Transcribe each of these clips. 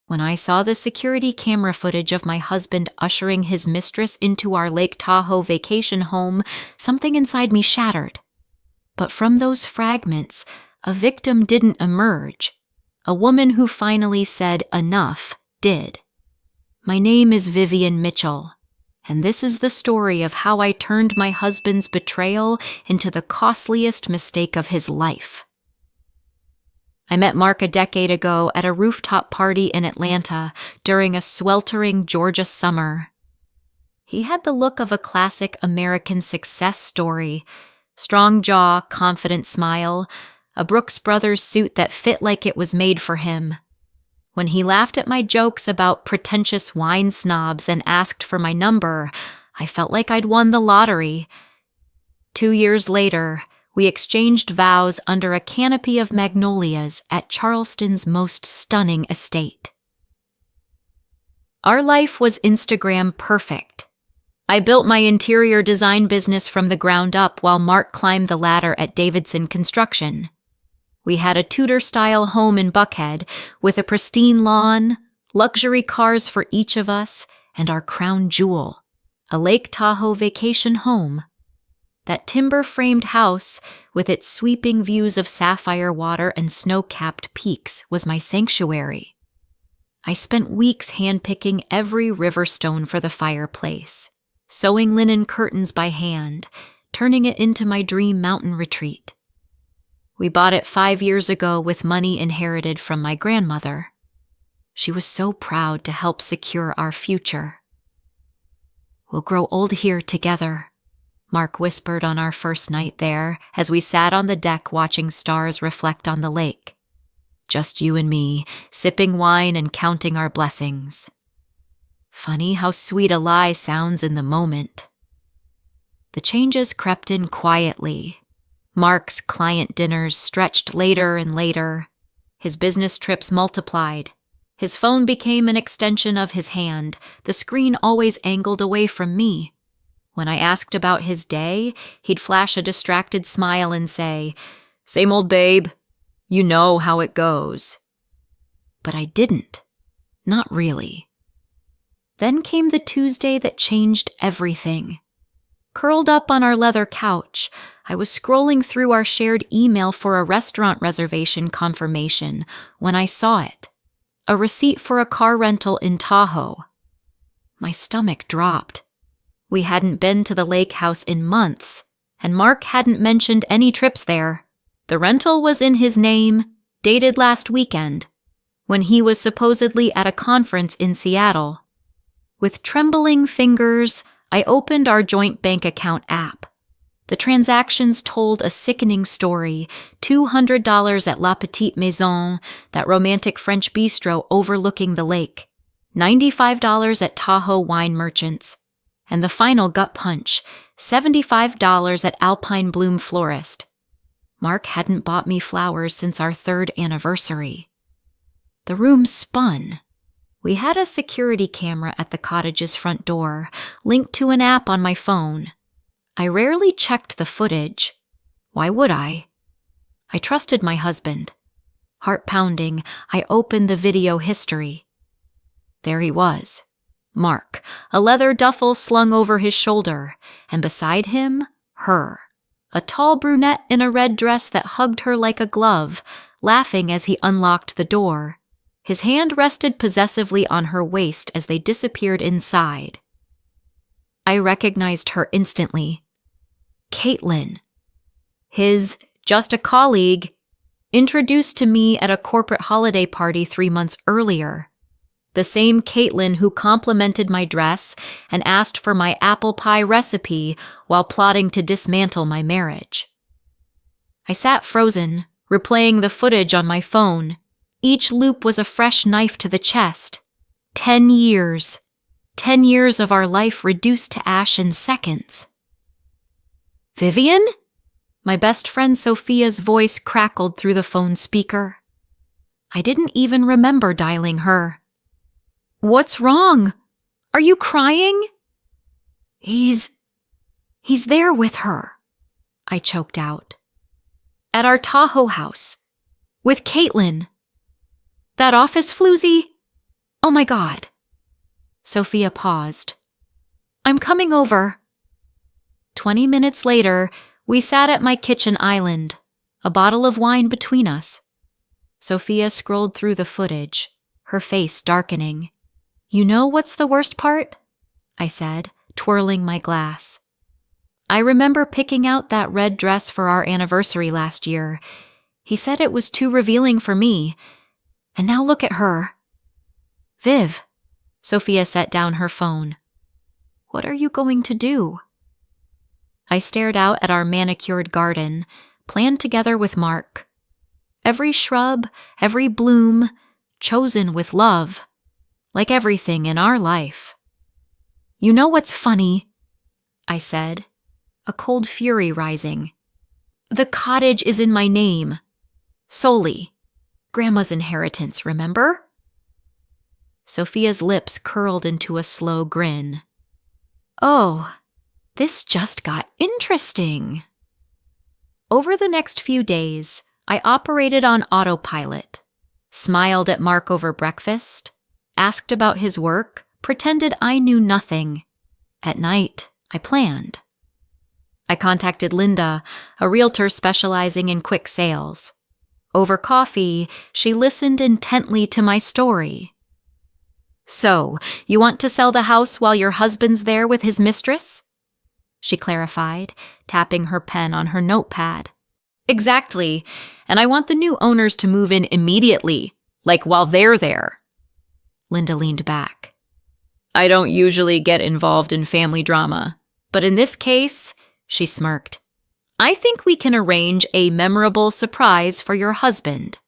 When I saw the security camera footage of my husband ushering his mistress into our Lake Tahoe vacation home, something inside me shattered. But from those fragments, a victim didn't emerge. A woman who finally said enough did. My name is Vivian Mitchell, and this is the story of how I turned my husband's betrayal into the costliest mistake of his life. I met Mark a decade ago at a rooftop party in Atlanta during a sweltering Georgia summer. He had the look of a classic American success story: strong jaw, confident smile, a Brooks Brothers suit that fit like it was made for him. When he laughed at my jokes about pretentious wine snobs and asked for my number, I felt like I'd won the lottery. 2 years later, we exchanged vows under a canopy of magnolias at Charleston's most stunning estate. Our life was Instagram perfect. I built my interior design business from the ground up while Mark climbed the ladder at Davidson Construction. We had a Tudor-style home in Buckhead with a pristine lawn, luxury cars for each of us, and our crown jewel, a Lake Tahoe vacation home. That timber-framed house, with its sweeping views of sapphire water and snow-capped peaks, was my sanctuary. I spent weeks handpicking every river stone for the fireplace, sewing linen curtains by hand, turning it into my dream mountain retreat. We bought it 5 years ago with money inherited from my grandmother. She was so proud to help secure our future. "We'll grow old here together," Mark whispered on our first night there as we sat on the deck watching stars reflect on the lake. Just you and me, sipping wine and counting our blessings. Funny how sweet a lie sounds in the moment. The changes crept in quietly. Mark's client dinners stretched later and later. His business trips multiplied. His phone became an extension of his hand, the screen always angled away from me. When I asked about his day, he'd flash a distracted smile and say, "Same old babe. You know how it goes." But I didn't. Not really. Then came the Tuesday that changed everything. Curled up on our leather couch, I was scrolling through our shared email for a restaurant reservation confirmation when I saw it. A receipt for a car rental in Tahoe. My stomach dropped. We hadn't been to the lake house in months, and Mark hadn't mentioned any trips there. The rental was in his name, dated last weekend, when he was supposedly at a conference in Seattle. With trembling fingers, I opened our joint bank account app. The transactions told a sickening story: $200 at La Petite Maison, that romantic French bistro overlooking the lake, $95 at Tahoe Wine Merchants, and the final gut punch, $75 at Alpine Bloom Florist. Mark hadn't bought me flowers since our 3rd anniversary. The room spun. We had a security camera at the cottage's front door, linked to an app on my phone. I rarely checked the footage. Why would I? I trusted my husband. Heart pounding, I opened the video history. There he was, Mark, a leather duffel slung over his shoulder, and beside him, her, a tall brunette in a red dress that hugged her like a glove, laughing as he unlocked the door. His hand rested possessively on her waist as they disappeared inside. I recognized her instantly. Caitlin. His just a colleague, introduced to me at a corporate holiday party 3 months earlier. The same Caitlin who complimented my dress and asked for my apple pie recipe while plotting to dismantle my marriage. I sat frozen, replaying the footage on my phone. Each loop was a fresh knife to the chest. 10 years. 10 years of our life reduced to ash in seconds. "Vivian?" My best friend Sophia's voice crackled through the phone speaker. I didn't even remember dialing her. "What's wrong? Are you crying?" He's there with her," I choked out. "At our Tahoe house. With Caitlin. That office floozy? Oh my God. Sophia paused. I'm coming over. 20 minutes later, we sat at my kitchen island, a bottle of wine between us. Sophia scrolled through the footage, her face darkening. You know what's the worst part? I said, twirling my glass. I remember picking out that red dress for our anniversary last year. He said it was too revealing for me. And now look at her. Viv. Sophia set down her phone. What are you going to do? I stared out at our manicured garden, planned together with Mark. Every shrub, every bloom, chosen with love, like everything in our life. You know what's funny? I said, a cold fury rising. The cottage is in my name. Solely. Grandma's inheritance, remember? Sophia's lips curled into a slow grin. Oh, this just got interesting. Over the next few days, I operated on autopilot, smiled at Mark over breakfast, asked about his work, pretended I knew nothing. At night, I planned. I contacted Linda, a realtor specializing in quick sales. Over coffee, she listened intently to my story. So, you want to sell the house while your husband's there with his mistress? She clarified, tapping her pen on her notepad. Exactly, and I want the new owners to move in immediately, like while they're there. Linda leaned back. I don't usually get involved in family drama, but in this case, she smirked, I think we can arrange a memorable surprise for your husband.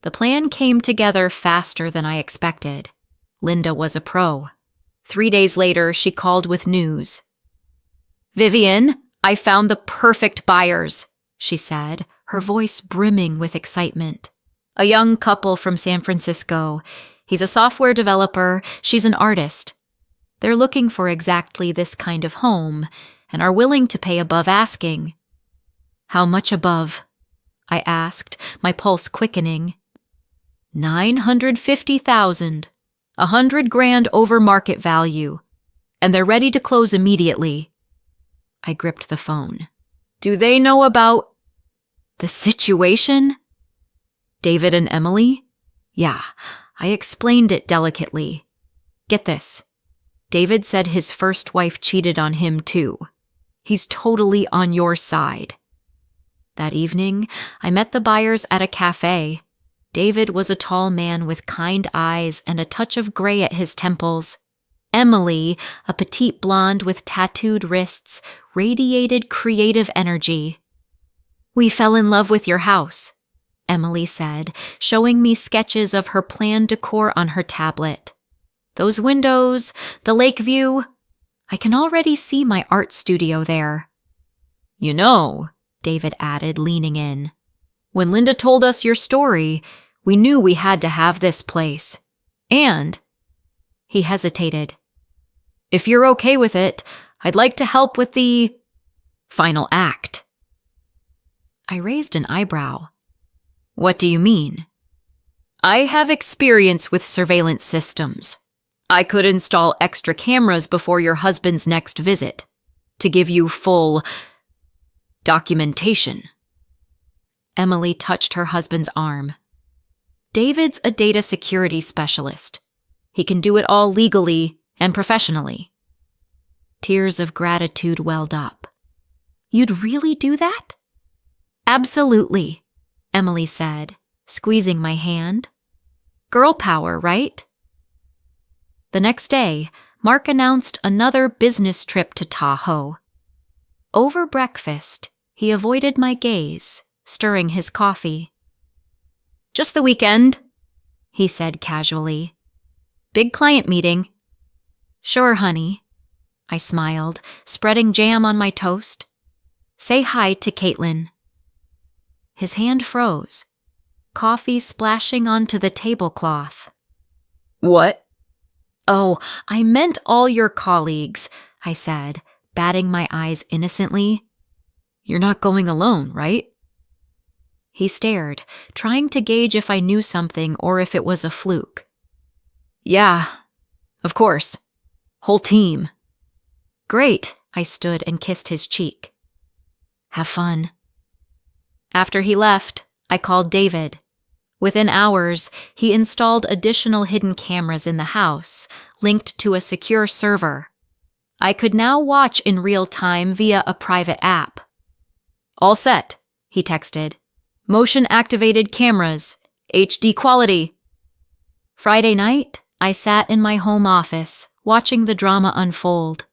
The plan came together faster than I expected. Linda was a pro. 3 days later, she called with news. Vivian, I found the perfect buyers, she said, her voice brimming with excitement. A young couple from San Francisco. He's a software developer, she's an artist. They're looking for exactly this kind of home and are willing to pay above asking. How much above? I asked, my pulse quickening. $950,000. $100,000 over market value, and they're ready to close immediately. I gripped the phone. Do they know about the situation? David and Emily? Yeah, I explained it delicately. Get this. David said his first wife cheated on him too. He's totally on your side. That evening, I met the buyers at a cafe. David was a tall man with kind eyes and a touch of gray at his temples. Emily, a petite blonde with tattooed wrists, radiated creative energy. We fell in love with your house, Emily said, showing me sketches of her planned decor on her tablet. Those windows, the lake view, I can already see my art studio there. You know, David added, leaning in, when Linda told us your story, we knew we had to have this place. And, he hesitated. If you're okay with it, I'd like to help with the final act. I raised an eyebrow. What do you mean? I have experience with surveillance systems. I could install extra cameras before your husband's next visit to give you full documentation. Emily touched her husband's arm. David's a data security specialist. He can do it all legally and professionally. Tears of gratitude welled up. You'd really do that? Absolutely, Emily said, squeezing my hand. Girl power, right? The next day, Mark announced another business trip to Tahoe. Over breakfast, he avoided my gaze, stirring his coffee. Just the weekend, he said casually. Big client meeting. Sure, honey, I smiled, spreading jam on my toast. Say hi to Caitlin. His hand froze, coffee splashing onto the tablecloth. What? Oh, I meant all your colleagues, I said, batting my eyes innocently. You're not going alone, right? He stared, trying to gauge if I knew something or if it was a fluke. Yeah, of course. Whole team. Great, I stood and kissed his cheek. Have fun. After he left, I called David. Within hours, he installed additional hidden cameras in the house, linked to a secure server. I could now watch in real time via a private app. All set, he texted. Motion-activated cameras, HD quality. Friday night, I sat in my home office, watching the drama unfold.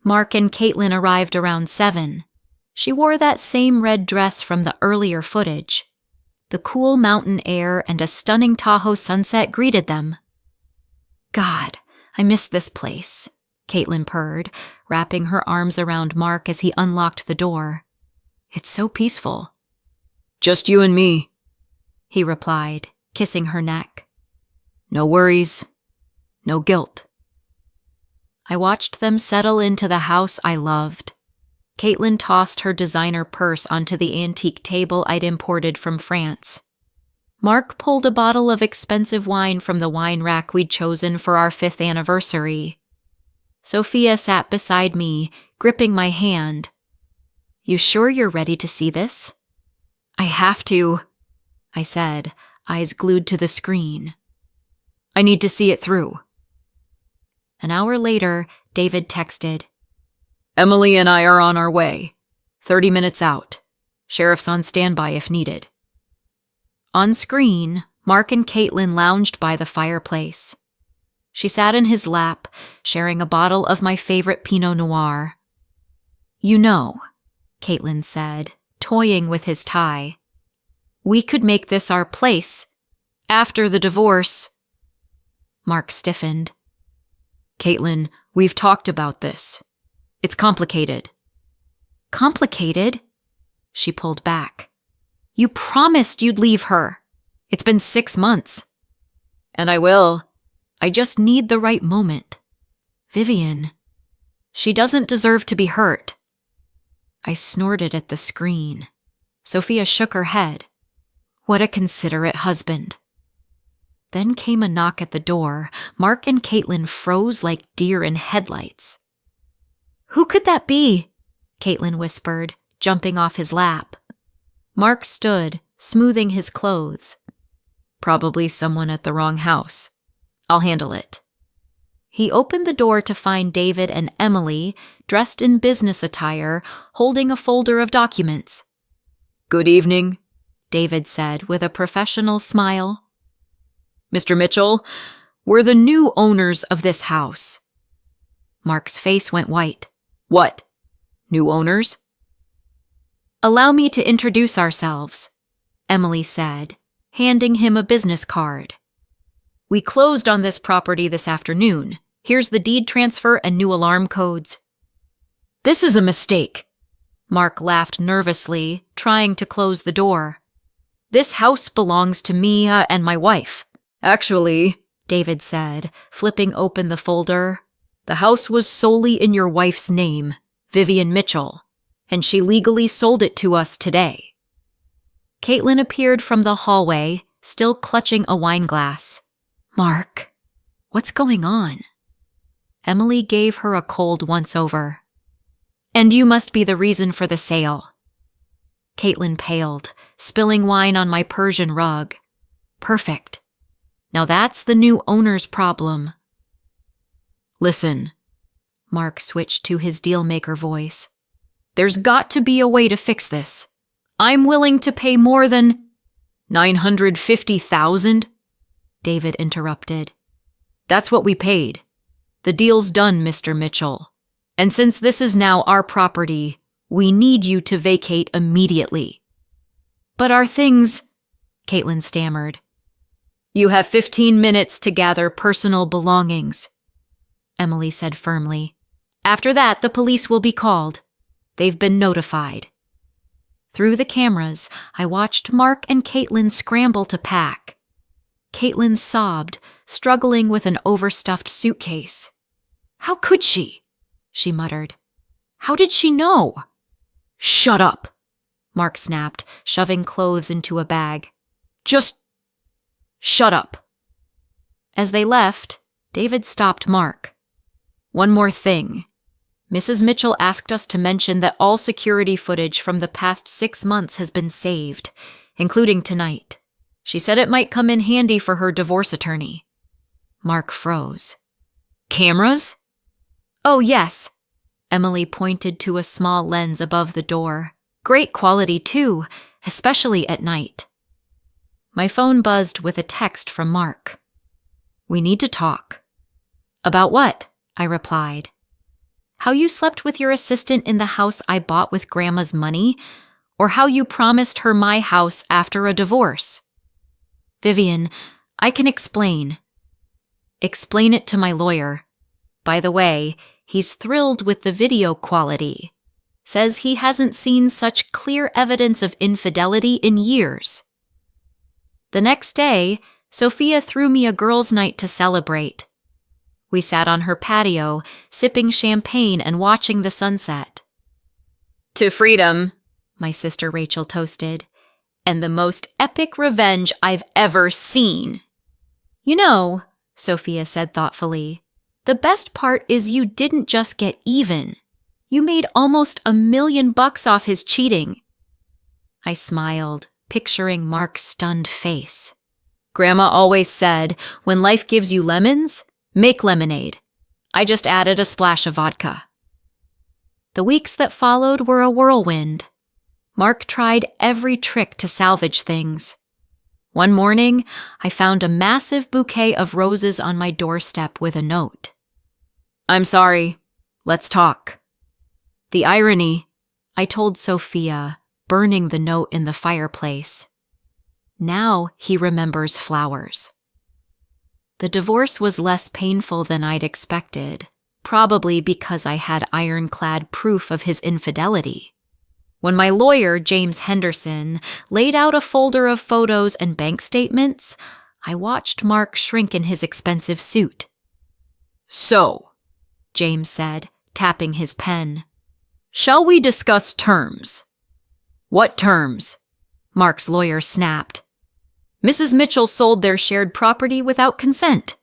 Mark and Caitlin arrived around 7. She wore that same red dress from the earlier footage. The cool mountain air and a stunning Tahoe sunset greeted them. God, I miss this place, Caitlin purred, wrapping her arms around Mark as he unlocked the door. It's so peaceful. Just you and me, he replied, kissing her neck. No worries, no guilt. I watched them settle into the house I loved. Caitlin tossed her designer purse onto the antique table I'd imported from France. Mark pulled a bottle of expensive wine from the wine rack we'd chosen for our 5th anniversary. Sophia sat beside me, gripping my hand. You sure you're ready to see this? I have to, I said, eyes glued to the screen. I need to see it through. An hour later, David texted, Emily and I are on our way. 30 minutes out. Sheriff's on standby if needed. On screen, Mark and Caitlin lounged by the fireplace. She sat in his lap, sharing a bottle of my favorite Pinot Noir. You know, Caitlin said, toying with his tie. We could make this our place. After the divorce. Mark stiffened. Caitlin, we've talked about this. It's complicated. Complicated? She pulled back. You promised you'd leave her. It's been 6 months. And I will. I just need the right moment. Vivian. She doesn't deserve to be hurt. I snorted at the screen. Sophia shook her head. What a considerate husband. Then came a knock at the door. Mark and Caitlin froze like deer in headlights. Who could that be? Caitlin whispered, jumping off his lap. Mark stood, smoothing his clothes. Probably someone at the wrong house. I'll handle it. He opened the door to find David and Emily, dressed in business attire, holding a folder of documents. Good evening, David said with a professional smile. Mr. Mitchell, we're the new owners of this house. Mark's face went white. What? New owners? Allow me to introduce ourselves, Emily said, handing him a business card. We closed on this property this afternoon. Here's the deed transfer and new alarm codes. This is a mistake. Mark laughed nervously, trying to close the door. This house belongs to me and my wife. Actually, David said, flipping open the folder, the house was solely in your wife's name, Vivian Mitchell, and she legally sold it to us today. Caitlin appeared from the hallway, still clutching a wine glass. Mark, what's going on? Emily gave her a cold once-over. And you must be the reason for the sale. Caitlin paled, spilling wine on my Persian rug. Perfect. Now that's the new owner's problem. Listen, Mark switched to his deal-maker voice. There's got to be a way to fix this. I'm willing to pay more than $950,000, David interrupted. That's what we paid. The deal's done, Mr. Mitchell. And since this is now our property, we need you to vacate immediately. But our things, Caitlin stammered. You have 15 minutes to gather personal belongings, Emily said firmly. After that, the police will be called. They've been notified. Through the cameras, I watched Mark and Caitlin scramble to pack. Caitlin sobbed, struggling with an overstuffed suitcase. How could she? She muttered. How did she know? Shut up, Mark snapped, shoving clothes into a bag. Just shut up. As they left, David stopped Mark. "One more thing. Mrs. Mitchell asked us to mention that all security footage from the past 6 months has been saved, including tonight. She said it might come in handy for her divorce attorney." Mark froze. "Cameras?" "Oh, yes." Emily pointed to a small lens above the door. "Great quality, too, especially at night." My phone buzzed with a text from Mark. "We need to talk." "About what?" I replied. "How you slept with your assistant in the house I bought with Grandma's money, or how you promised her my house after a divorce." "Vivian, I can explain." "Explain it to my lawyer. By the way, he's thrilled with the video quality. Says he hasn't seen such clear evidence of infidelity in years." The next day, Sophia threw me a girls' night to celebrate. We sat on her patio, sipping champagne and watching the sunset. "To freedom," my sister Rachel toasted, "and the most epic revenge I've ever seen." "You know," Sophia said thoughtfully, "the best part is you didn't just get even. You made almost $1 million off his cheating." I smiled, picturing Mark's stunned face. "Grandma always said, when life gives you lemons, make lemonade. I just added a splash of vodka." The weeks that followed were a whirlwind. Mark tried every trick to salvage things. One morning, I found a massive bouquet of roses on my doorstep with a note. "I'm sorry. Let's talk." The irony, I told Sophia, burning the note in the fireplace. Now he remembers flowers. The divorce was less painful than I'd expected, probably because I had ironclad proof of his infidelity. When my lawyer, James Henderson, laid out a folder of photos and bank statements, I watched Mark shrink in his expensive suit. "So," James said, tapping his pen, "shall we discuss terms?" "What terms?" Mark's lawyer snapped. "Mrs. Mitchell sold their shared property without consent."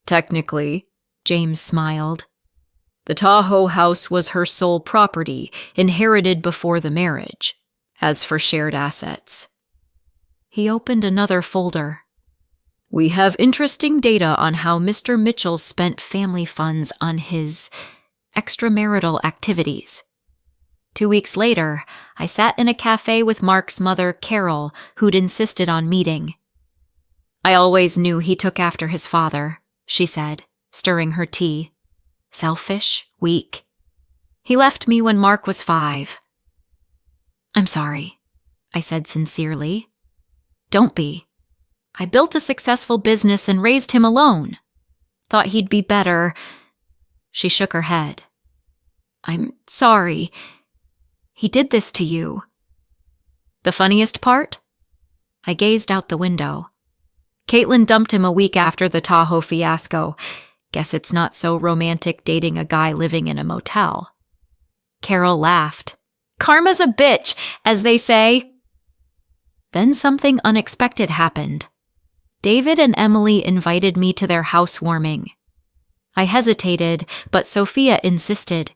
"Technically," James smiled. "The Tahoe house was her sole property, inherited before the marriage. As for shared assets..." He opened another folder. "We have interesting data on how Mr. Mitchell spent family funds on his extramarital activities." 2 weeks later, I sat in a cafe with Mark's mother, Carol, who'd insisted on meeting. "I always knew he took after his father," she said, stirring her tea. "Selfish, weak. He left me when Mark was 5. "I'm sorry," I said sincerely. "Don't be. I built a successful business and raised him alone. Thought he'd be better." She shook her head. "I'm sorry. He did this to you." The funniest part? I gazed out the window. Caitlin dumped him a week after the Tahoe fiasco. Guess it's not so romantic dating a guy living in a motel. Carol laughed. "Karma's a bitch, as they say." Then something unexpected happened. David and Emily invited me to their housewarming. I hesitated, but Sophia insisted.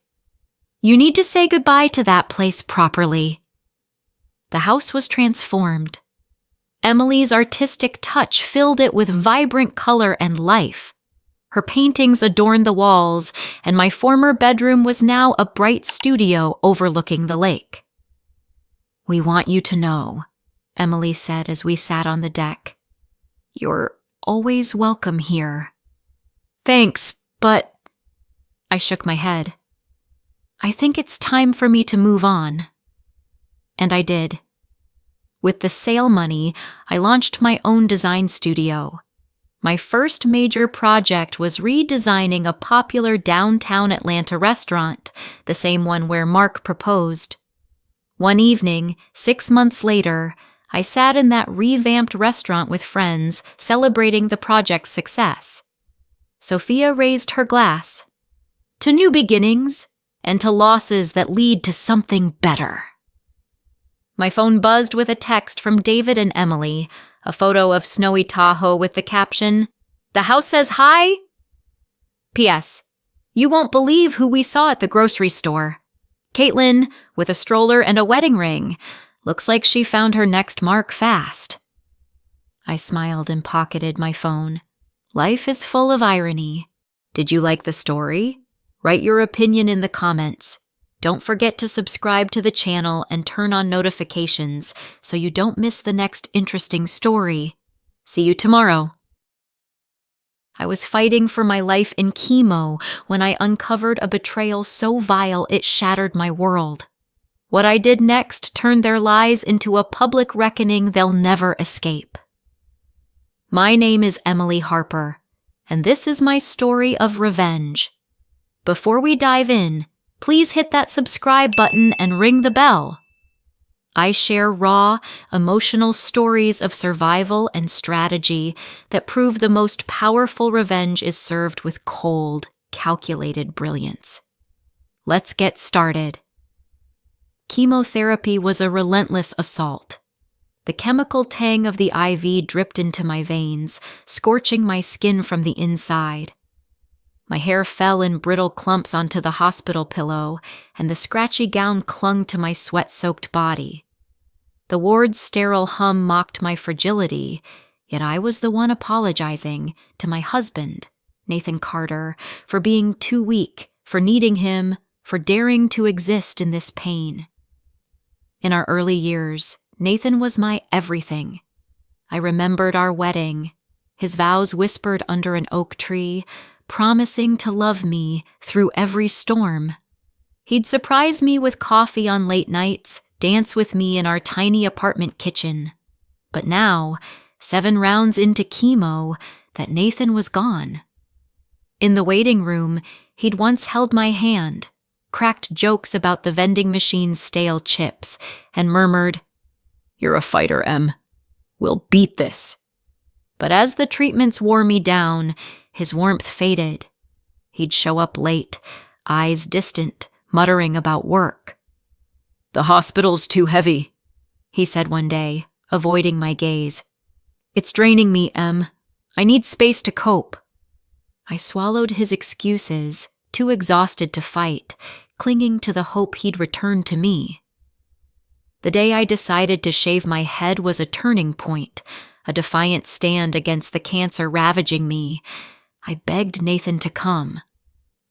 "You need to say goodbye to that place properly." The house was transformed. Emily's artistic touch filled it with vibrant color and life. Her paintings adorned the walls, and my former bedroom was now a bright studio overlooking the lake. "We want you to know," Emily said as we sat on the deck. "You're always welcome here." "Thanks, but..." I shook my head. "I think it's time for me to move on." And I did. With the sale money, I launched my own design studio. My first major project was redesigning a popular downtown Atlanta restaurant, the same one where Mark proposed. One evening, 6 months later, I sat in that revamped restaurant with friends, celebrating the project's success. Sophia raised her glass. "To new beginnings, and to losses that lead to something better." My phone buzzed with a text from David and Emily, a photo of snowy Tahoe with the caption, The house says hi? P.S. You won't believe who we saw at the grocery store. Caitlin, with a stroller and a wedding ring. Looks like she found her next mark fast. I smiled and pocketed my phone. Life is full of irony. Did you like the story? Write your opinion in the comments. Don't forget to subscribe to the channel and turn on notifications so you don't miss the next interesting story. See you tomorrow. I was fighting for my life in chemo when I uncovered a betrayal so vile it shattered my world. What I did next turned their lies into a public reckoning they'll never escape. My name is Emily Harper, and this is my story of revenge. Before we dive in, please hit that subscribe button and ring the bell. I share raw, emotional stories of survival and strategy that prove the most powerful revenge is served with cold, calculated brilliance. Let's get started. Chemotherapy was a relentless assault. The chemical tang of the IV dripped into my veins, scorching my skin from the inside. My hair fell in brittle clumps onto the hospital pillow, and the scratchy gown clung to my sweat-soaked body. The ward's sterile hum mocked my fragility, yet I was the one apologizing to my husband, Nathan Carter, for being too weak, for needing him, for daring to exist in this pain. In our early years, Nathan was my everything. I remembered our wedding, his vows whispered under an oak tree, promising to love me through every storm. He'd surprise me with coffee on late nights, dance with me in our tiny apartment kitchen. But now, 7 rounds into chemo, that Nathan was gone. In the waiting room, he'd once held my hand, cracked jokes about the vending machine's stale chips, and murmured, "You're a fighter, Em. We'll beat this." But as the treatments wore me down, his warmth faded. He'd show up late, eyes distant, muttering about work. "The hospital's too heavy," he said one day, avoiding my gaze. "It's draining me, Em. I need space to cope." I swallowed his excuses, too exhausted to fight, clinging to the hope he'd return to me. The day I decided to shave my head was a turning point, a defiant stand against the cancer ravaging me. I begged Nathan to come.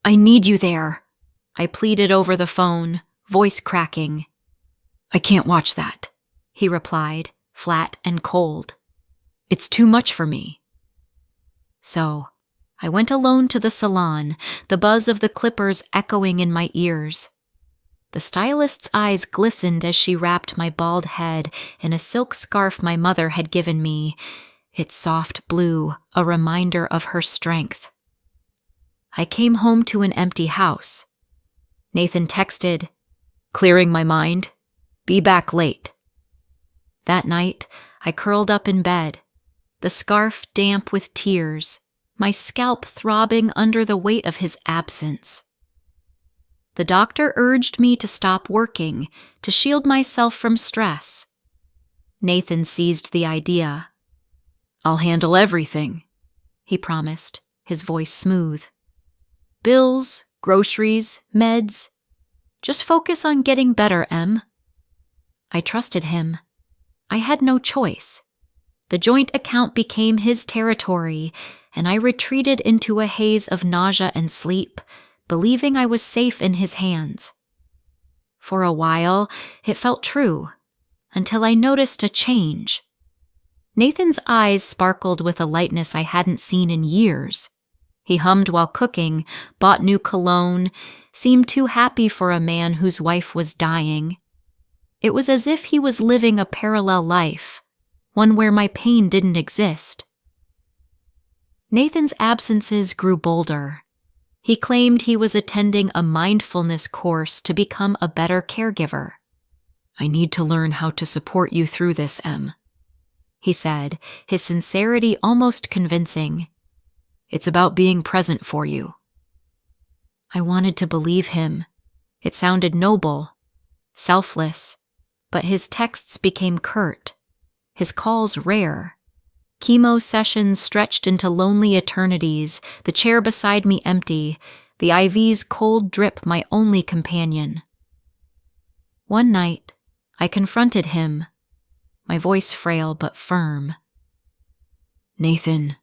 "I need you there," I pleaded over the phone, voice cracking. "I can't watch that," he replied, flat and cold. "It's too much for me." So, I went alone to the salon, the buzz of the clippers echoing in my ears. The stylist's eyes glistened as she wrapped my bald head in a silk scarf my mother had given me, its soft blue a reminder of her strength. I came home to an empty house. Nathan texted, "Clearing my mind. Be back late." That night, I curled up in bed, the scarf damp with tears, my scalp throbbing under the weight of his absence. The doctor urged me to stop working, to shield myself from stress. Nathan seized the idea. "I'll handle everything," he promised, his voice smooth. "Bills, groceries, meds. Just focus on getting better, Em." I trusted him. I had no choice. The joint account became his territory, and I retreated into a haze of nausea and sleep, believing I was safe in his hands. For a while, it felt true, until I noticed a change. Nathan's eyes sparkled with a lightness I hadn't seen in years. He hummed while cooking, bought new cologne, seemed too happy for a man whose wife was dying. It was as if he was living a parallel life, one where my pain didn't exist. Nathan's absences grew bolder. He claimed he was attending a mindfulness course to become a better caregiver. "I need to learn how to support you through this, Em," he said, his sincerity almost convincing. "It's about being present for you." I wanted to believe him. It sounded noble, selfless, but his texts became curt, his calls rare. Chemo sessions stretched into lonely eternities, the chair beside me empty, the IV's cold drip my only companion. One night, I confronted him, my voice frail but firm. "Nathan,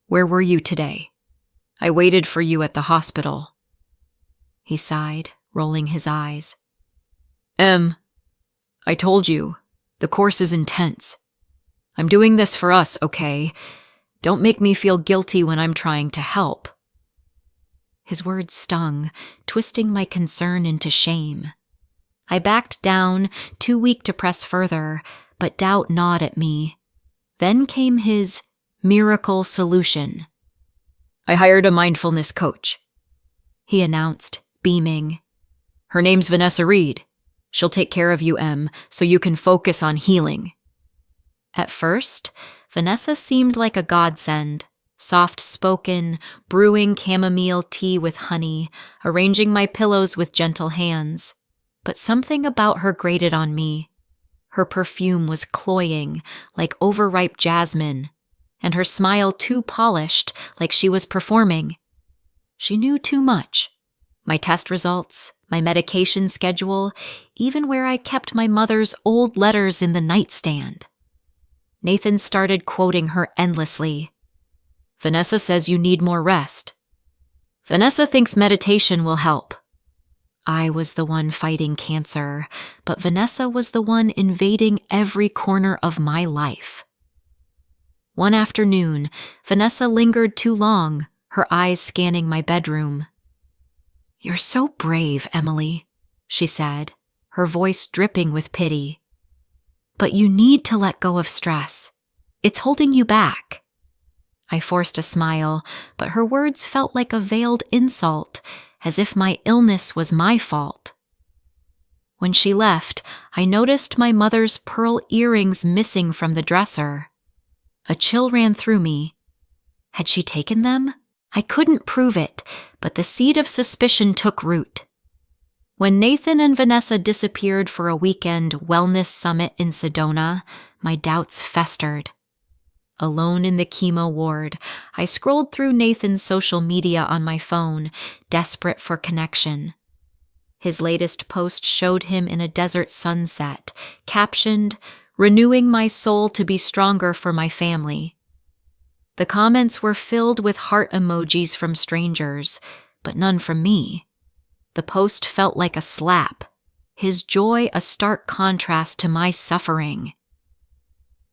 where were you today? I waited for you at the hospital." He sighed, rolling his eyes. I told you, the course is intense. I'm doing this for us, okay? Don't make me feel guilty when I'm trying to help." His words stung, twisting my concern into shame. I backed down, too weak to press further, but doubt gnawed at me. Then came his miracle solution. "I hired a mindfulness coach," he announced, beaming. "Her name's Vanessa Reed. She'll take care of you, so you can focus on healing." At first, Vanessa seemed like a godsend, soft-spoken, brewing chamomile tea with honey, arranging my pillows with gentle hands. But something about her grated on me. Her perfume was cloying, like overripe jasmine, and her smile too polished, like she was performing. She knew too much. My test results, my medication schedule, even where I kept my mother's old letters in the nightstand. Nathan started quoting her endlessly. "Vanessa says you need more rest. Vanessa thinks meditation will help." I was the one fighting cancer, but Vanessa was the one invading every corner of my life. One afternoon, Vanessa lingered too long, her eyes scanning my bedroom. "You're so brave, Emily," she said, her voice dripping with pity. "But you need to let go of stress. It's holding you back." I forced a smile, but her words felt like a veiled insult, as if my illness was my fault. When she left, I noticed my mother's pearl earrings missing from the dresser. A chill ran through me. Had she taken them? I couldn't prove it, but the seed of suspicion took root. When Nathan and Vanessa disappeared for a weekend wellness summit in Sedona, my doubts festered. Alone in the chemo ward, I scrolled through Nathan's social media on my phone, desperate for connection. His latest post showed him in a desert sunset, captioned, "Renewing my soul to be stronger for my family." The comments were filled with heart emojis from strangers, but none from me. The post felt like a slap, his joy a stark contrast to my suffering.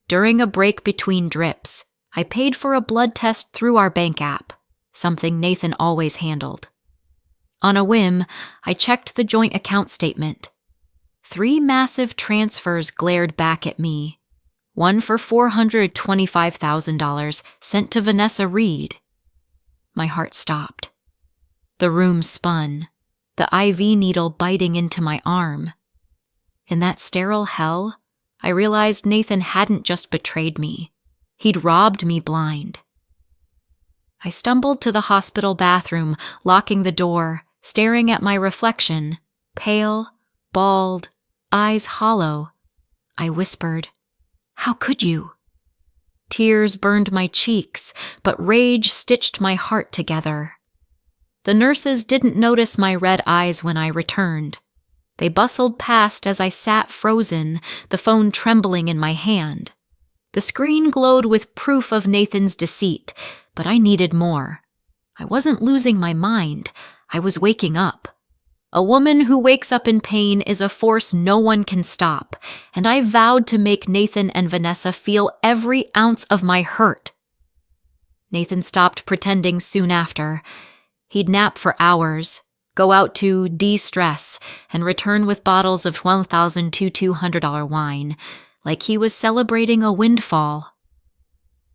During a break between drips, I paid for a blood test through our bank app, something Nathan always handled. On a whim, I checked the joint account statement. 3 massive transfers glared back at me. One for $425,000 sent to Vanessa Reed. My heart stopped. The room spun, the IV needle biting into my arm. In that sterile hell, I realized Nathan hadn't just betrayed me. He'd robbed me blind. I stumbled to the hospital bathroom, locking the door, staring at my reflection, pale, bald, eyes hollow. I whispered, "How could you?" Tears burned my cheeks, but rage stitched my heart together. The nurses didn't notice my red eyes when I returned. They bustled past as I sat frozen, the phone trembling in my hand. The screen glowed with proof of Nathan's deceit, but I needed more. I wasn't losing my mind. I was waking up. A woman who wakes up in pain is a force no one can stop, and I vowed to make Nathan and Vanessa feel every ounce of my hurt. Nathan stopped pretending soon after. He'd nap for hours, go out to de-stress, and return with bottles of $12,200 wine, like he was celebrating a windfall.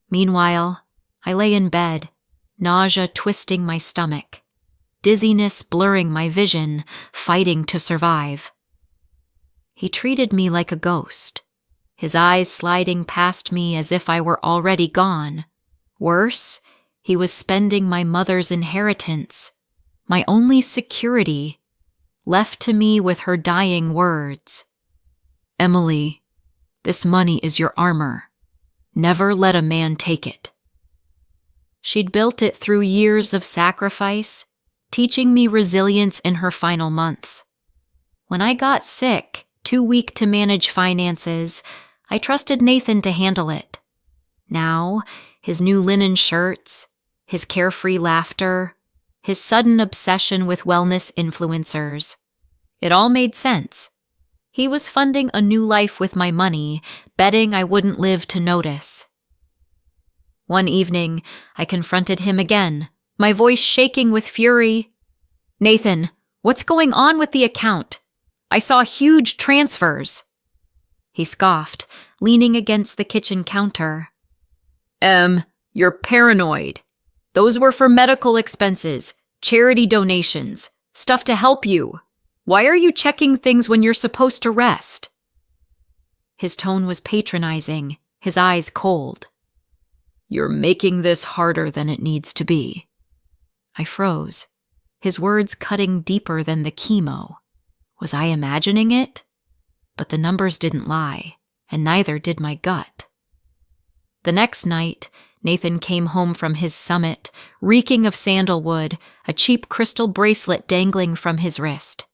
Meanwhile, I lay in bed, nausea twisting my stomach, dizziness blurring my vision, fighting to survive. He treated me like a ghost, his eyes sliding past me as if I were already gone. Worse, he was spending my mother's inheritance, my only security, left to me with her dying words. "Emily, this money is your armor. Never let a man take it. She'd built it through years of sacrifice, teaching me resilience in her final months. When I got sick, too weak to manage finances, I trusted Nathan to handle it. Now, his new linen shirts, his carefree laughter, his sudden obsession with wellness influencers. It all made sense. He was funding a new life with my money, betting I wouldn't live to notice. One evening, I confronted him again, my voice shaking with fury. "Nathan, what's going on with the account? I saw huge transfers." He scoffed, leaning against the kitchen counter. You're paranoid. Those were for medical expenses, charity donations, stuff to help you. Why are you checking things when you're supposed to rest?" His tone was patronizing, his eyes cold. "You're making this harder than it needs to be." I froze, his words cutting deeper than the chemo. Was I imagining it? But the numbers didn't lie, and neither did my gut. The next night, Nathan came home from his summit, reeking of sandalwood, a cheap crystal bracelet dangling from his wrist.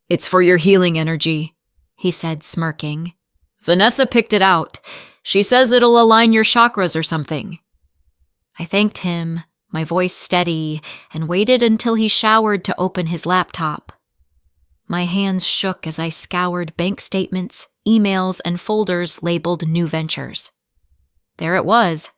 "It's for your healing energy," he said, smirking. "Vanessa picked it out. She says it'll align your chakras or something." I thanked him, my voice steady, and waited until he showered to open his laptop. My hands shook as I scoured bank statements, emails, and folders labeled New Ventures. There it was.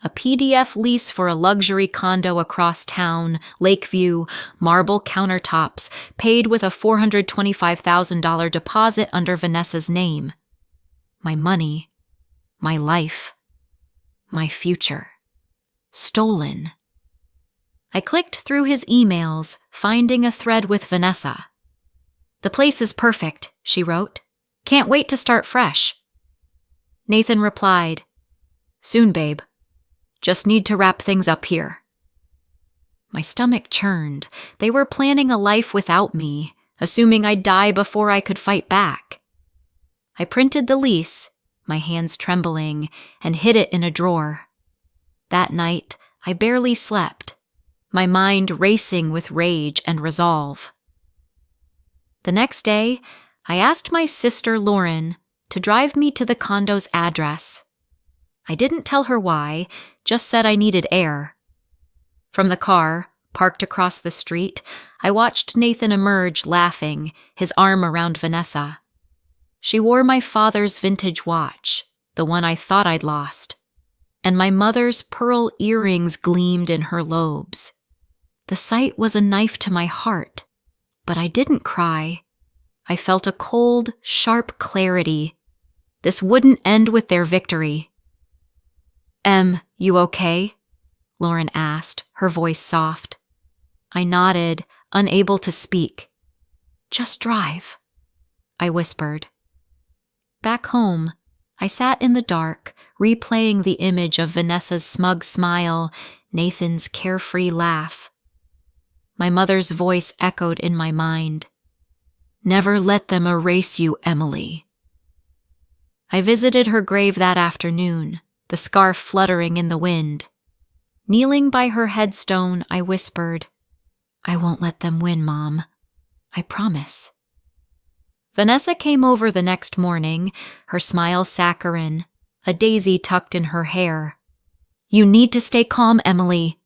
A PDF lease for a luxury condo across town, Lakeview, marble countertops, paid with a $425,000 deposit under Vanessa's name. My money, my life, my future. Stolen. I clicked through his emails, finding a thread with Vanessa. "The place is perfect," she wrote. "Can't wait to start fresh." Nathan replied, "Soon, babe. Just need to wrap things up here." My stomach churned. They were planning a life without me, assuming I'd die before I could fight back. I printed the lease, my hands trembling, and hid it in a drawer. That night, I barely slept, my mind racing with rage and resolve. The next day, I asked my sister Lauren to drive me to the condo's address. I didn't tell her why, just said I needed air. From the car, parked across the street, I watched Nathan emerge laughing, his arm around Vanessa. She wore my father's vintage watch, the one I thought I'd lost, and my mother's pearl earrings gleamed in her lobes. The sight was a knife to my heart, but I didn't cry. I felt a cold, sharp clarity. This wouldn't end with their victory. You okay?" Lauren asked, her voice soft. I nodded, unable to speak. "Just drive," I whispered. Back home, I sat in the dark, replaying the image of Vanessa's smug smile, Nathan's carefree laugh. My mother's voice echoed in my mind. "Never let them erase you, Emily." I visited her grave that afternoon, the scarf fluttering in the wind. Kneeling by her headstone, I whispered, "I won't let them win, Mom. I promise." Vanessa came over the next morning, her smile saccharine, a daisy tucked in her hair. "You need to stay calm, Emily,"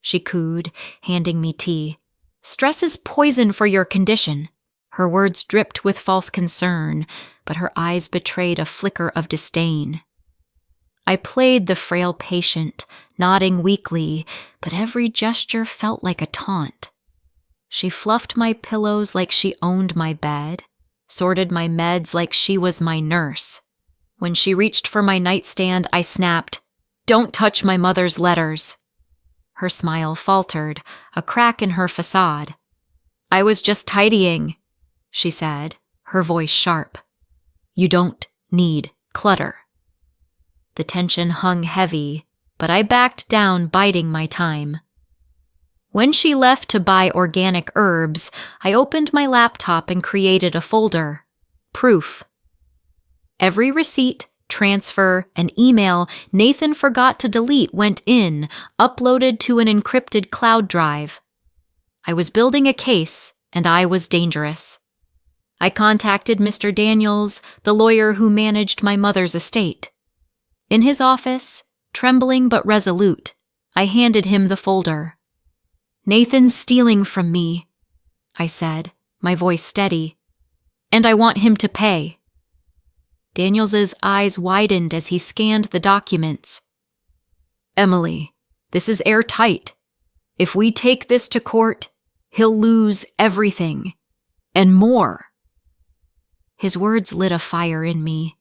she cooed, handing me tea. "Stress is poison for your condition." Her words dripped with false concern, but her eyes betrayed a flicker of disdain. I played the frail patient, nodding weakly, but every gesture felt like a taunt. She fluffed my pillows like she owned my bed, sorted my meds like she was my nurse. When she reached for my nightstand, I snapped, "Don't touch my mother's letters." Her smile faltered, a crack in her facade. "I was just tidying," she said, her voice sharp. "You don't need clutter." The tension hung heavy, but I backed down, biding my time. When she left to buy organic herbs, I opened my laptop and created a folder. Proof. Every receipt, transfer, and email Nathan forgot to delete went in, uploaded to an encrypted cloud drive. I was building a case, and I was dangerous. I contacted Mr. Daniels, the lawyer who managed my mother's estate. In his office, trembling but resolute, I handed him the folder. "Nathan's stealing from me," I said, my voice steady, "and I want him to pay." Daniels's eyes widened as he scanned the documents. "Emily, this is airtight. If we take this to court, he'll lose everything, and more." His words lit a fire in me.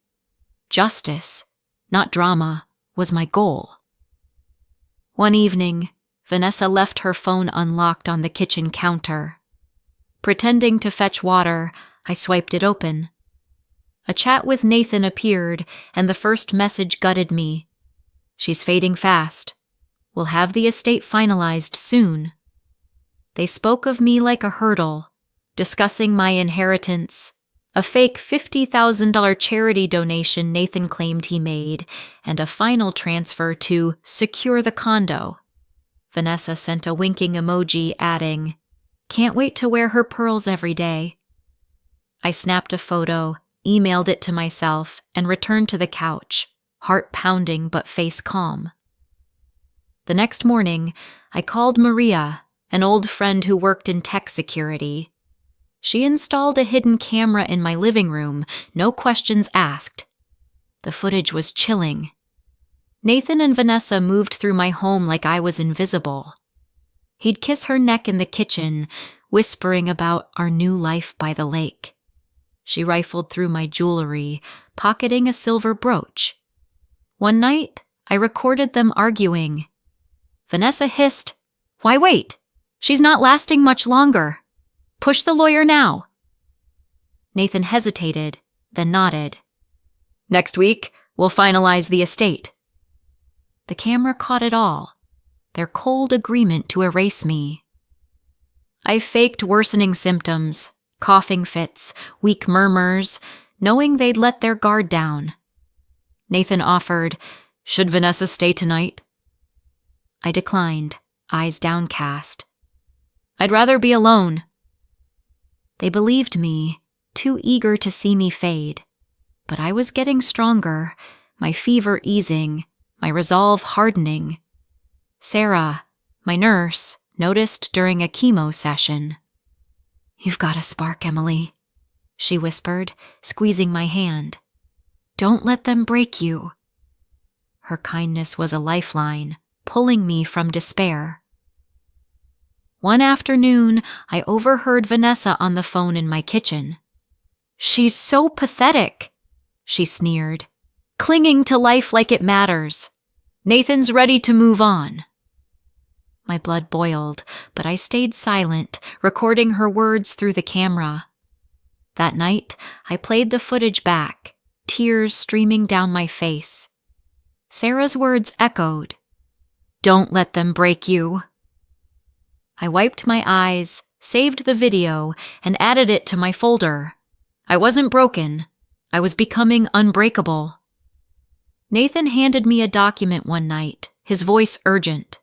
Justice, not drama, was my goal. One evening, Vanessa left her phone unlocked on the kitchen counter. Pretending to fetch water, I swiped it open. A chat with Nathan appeared, and the first message gutted me. "She's fading fast. We'll have the estate finalized soon." They spoke of me like a hurdle, discussing my inheritance, a fake $50,000 charity donation Nathan claimed he made, and a final transfer to secure the condo. Vanessa sent a winking emoji, adding, "Can't wait to wear her pearls every day." I snapped a photo, emailed it to myself, and returned to the couch, heart pounding but face calm. The next morning, I called Maria, an old friend who worked in tech security. She installed a hidden camera in my living room, no questions asked. The footage was chilling. Nathan and Vanessa moved through my home like I was invisible. He'd kiss her neck in the kitchen, whispering about our new life by the lake. She rifled through my jewelry, pocketing a silver brooch. One night, I recorded them arguing. Vanessa hissed, "Why wait? She's not lasting much longer. Push the lawyer now." Nathan hesitated, then nodded. "Next week, we'll finalize the estate." The camera caught it all, their cold agreement to erase me. I faked worsening symptoms, coughing fits, weak murmurs, knowing they'd let their guard down. Nathan offered, "Should Vanessa stay tonight?" I declined, eyes downcast. "I'd rather be alone." They believed me, too eager to see me fade. But I was getting stronger, my fever easing, my resolve hardening. Sarah, my nurse, noticed during a chemo session. "You've got a spark, Emily," she whispered, squeezing my hand. "Don't let them break you." Her kindness was a lifeline, pulling me from despair. One afternoon, I overheard Vanessa on the phone in my kitchen. "She's so pathetic," she sneered, "clinging to life like it matters. Nathan's ready to move on." My blood boiled, but I stayed silent, recording her words through the camera. That night, I played the footage back, tears streaming down my face. Sarah's words echoed, "Don't let them break you." I wiped my eyes, saved the video, and added it to my folder. I wasn't broken. I was becoming unbreakable. Nathan handed me a document one night, his voice urgent.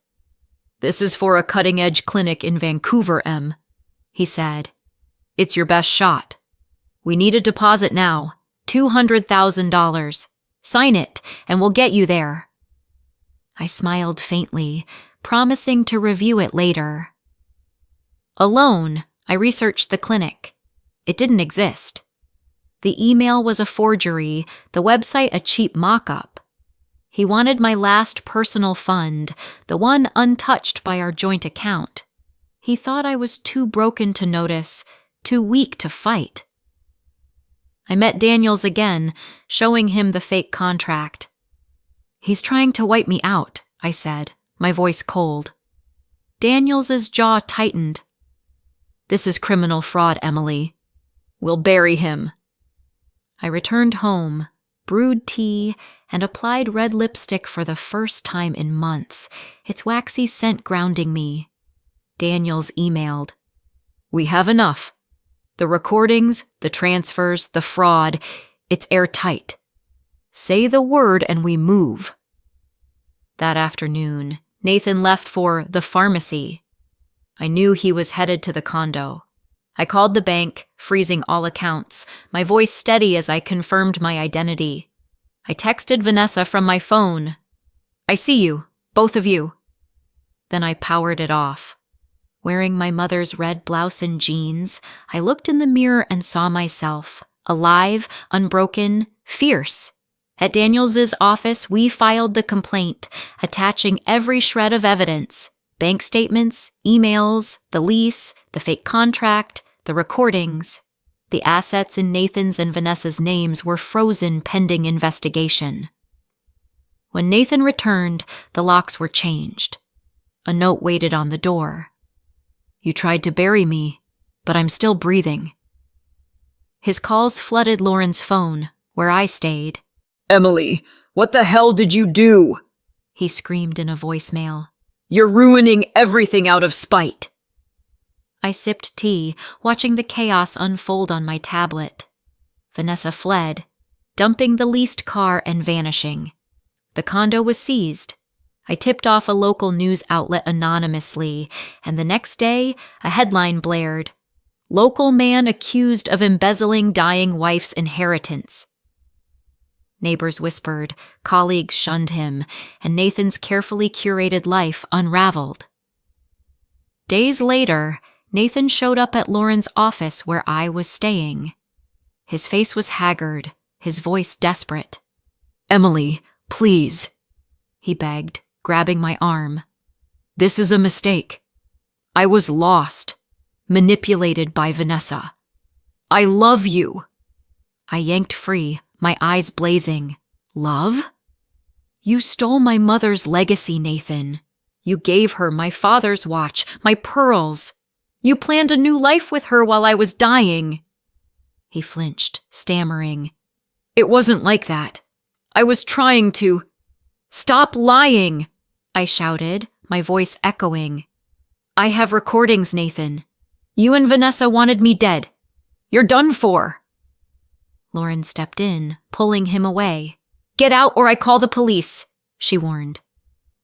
"This is for a cutting-edge clinic in Vancouver, Em," he said. "It's your best shot. We need a deposit now, $200,000. Sign it, and we'll get you there." I smiled faintly, promising to review it later. Alone, I researched the clinic. It didn't exist. The email was a forgery, the website a cheap mock-up. He wanted my last personal fund, the one untouched by our joint account. He thought I was too broken to notice, too weak to fight. I met Daniels again, showing him the fake contract. "He's trying to wipe me out," I said, my voice cold. Daniels's jaw tightened. "This is criminal fraud, Emily. We'll bury him." I returned home, brewed tea, and applied red lipstick for the first time in months, its waxy scent grounding me. Daniels emailed, "We have enough. The recordings, the transfers, the fraud, it's airtight. Say the word and we move. That afternoon, Nathan left for the pharmacy. I knew he was headed to the condo. I called the bank, freezing all accounts, my voice steady as I confirmed my identity. I texted Vanessa from my phone. I see you, both of you. Then I powered it off. Wearing my mother's red blouse and jeans, I looked in the mirror and saw myself, alive, unbroken, fierce. At Daniels's office, we filed the complaint, attaching every shred of evidence: bank statements, emails, the lease, the fake contract, the recordings. The assets in Nathan's and Vanessa's names were frozen pending investigation. When Nathan returned, the locks were changed. A note waited on the door. You tried to bury me, but I'm still breathing. His calls flooded Lauren's phone, where I stayed. Emily, what the hell did you do? He screamed in a voicemail. You're ruining everything out of spite. I sipped tea, watching the chaos unfold on my tablet. Vanessa fled, dumping the leased car and vanishing. The condo was seized. I tipped off a local news outlet anonymously, and the next day, a headline blared. Local man accused of embezzling dying wife's inheritance. Neighbors whispered, colleagues shunned him, and Nathan's carefully curated life unraveled. Days later, Nathan showed up at Lauren's office where I was staying. His face was haggard, his voice desperate. Emily, please, he begged, grabbing my arm. This is a mistake. I was lost, manipulated by Vanessa. I love you. I yanked free, my eyes blazing. Love? You stole my mother's legacy, Nathan. You gave her my father's watch, my pearls. You planned a new life with her while I was dying. He flinched, stammering. It wasn't like that. I was trying to... Stop lying, I shouted, my voice echoing. I have recordings, Nathan. You and Vanessa wanted me dead. You're done for. Lauren stepped in, pulling him away. Get out or I call the police, she warned.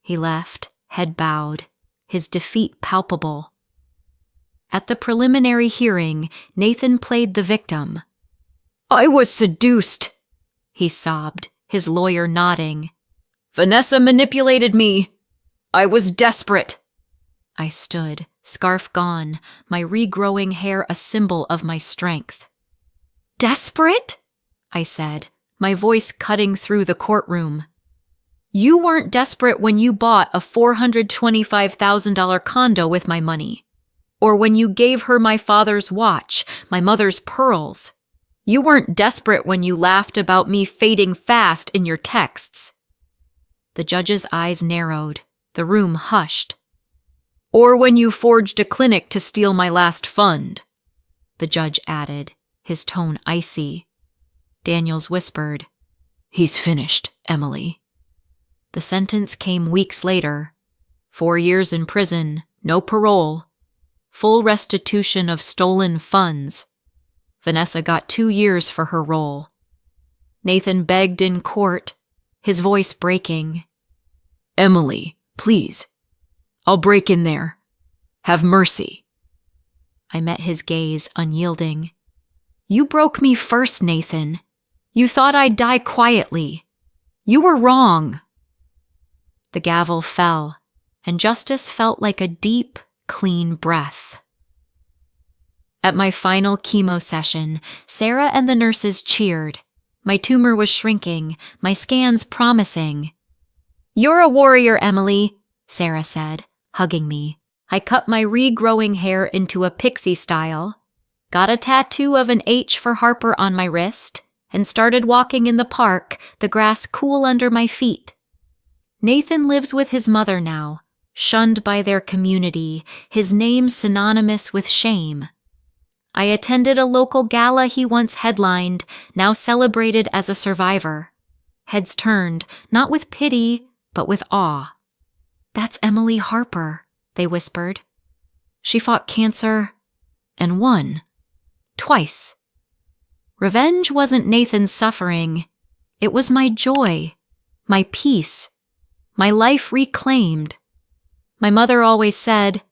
He left, head bowed, his defeat palpable. At the preliminary hearing, Nathan played the victim. I was seduced, he sobbed, his lawyer nodding. Vanessa manipulated me. I was desperate. I stood, scarf gone, my regrowing hair a symbol of my strength. Desperate? I said, my voice cutting through the courtroom. You weren't desperate when you bought a $425,000 condo with my money, or when you gave her my father's watch, my mother's pearls. You weren't desperate when you laughed about me fading fast in your texts. The judge's eyes narrowed, the room hushed. Or when you forged a clinic to steal my last fund, the judge added, his tone icy. Daniels whispered, He's finished, Emily. The sentence came weeks later. 4 years in prison, no parole. Full restitution of stolen funds. Vanessa got 2 years for her role. Nathan begged in court, his voice breaking. Emily, please. I'll break in there. Have mercy. I met his gaze, unyielding. You broke me first, Nathan. You thought I'd die quietly. You were wrong. The gavel fell, and justice felt like a deep, clean breath. At my final chemo session, Sarah and the nurses cheered. My tumor was shrinking, my scans promising. You're a warrior, Emily, Sarah said, hugging me. I cut my regrowing hair into a pixie style, got a tattoo of an H for Harper on my wrist, and started walking in the park, the grass cool under my feet. Nathan lives with his mother now, shunned by their community, his name synonymous with shame. I attended a local gala he once headlined, now celebrated as a survivor. Heads turned, not with pity, but with awe. That's Emily Harper, they whispered. She fought cancer and won. Twice. Revenge wasn't Nathan's suffering. It was my joy, my peace, my life reclaimed. My mother always said,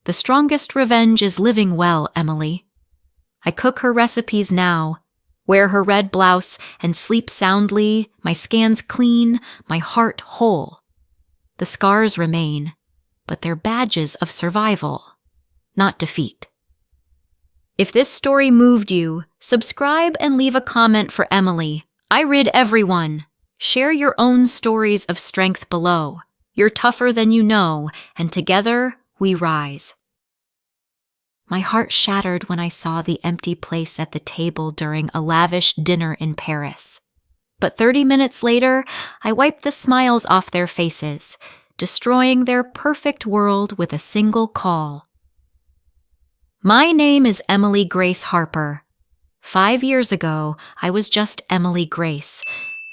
"The strongest revenge is living well, Emily." I cook her recipes now, wear her red blouse, and sleep soundly, my scans clean, my heart whole. The scars remain, but they're badges of survival, not defeat. If this story moved you, subscribe and leave a comment for Emily. I read everyone. Share your own stories of strength below. You're tougher than you know, and together we rise. My heart shattered when I saw the empty place at the table during a lavish dinner in Paris. But 30 minutes later, I wiped the smiles off their faces, destroying their perfect world with a single call. My name is Emily Grace Harper. 5 years ago, I was just Emily Grace,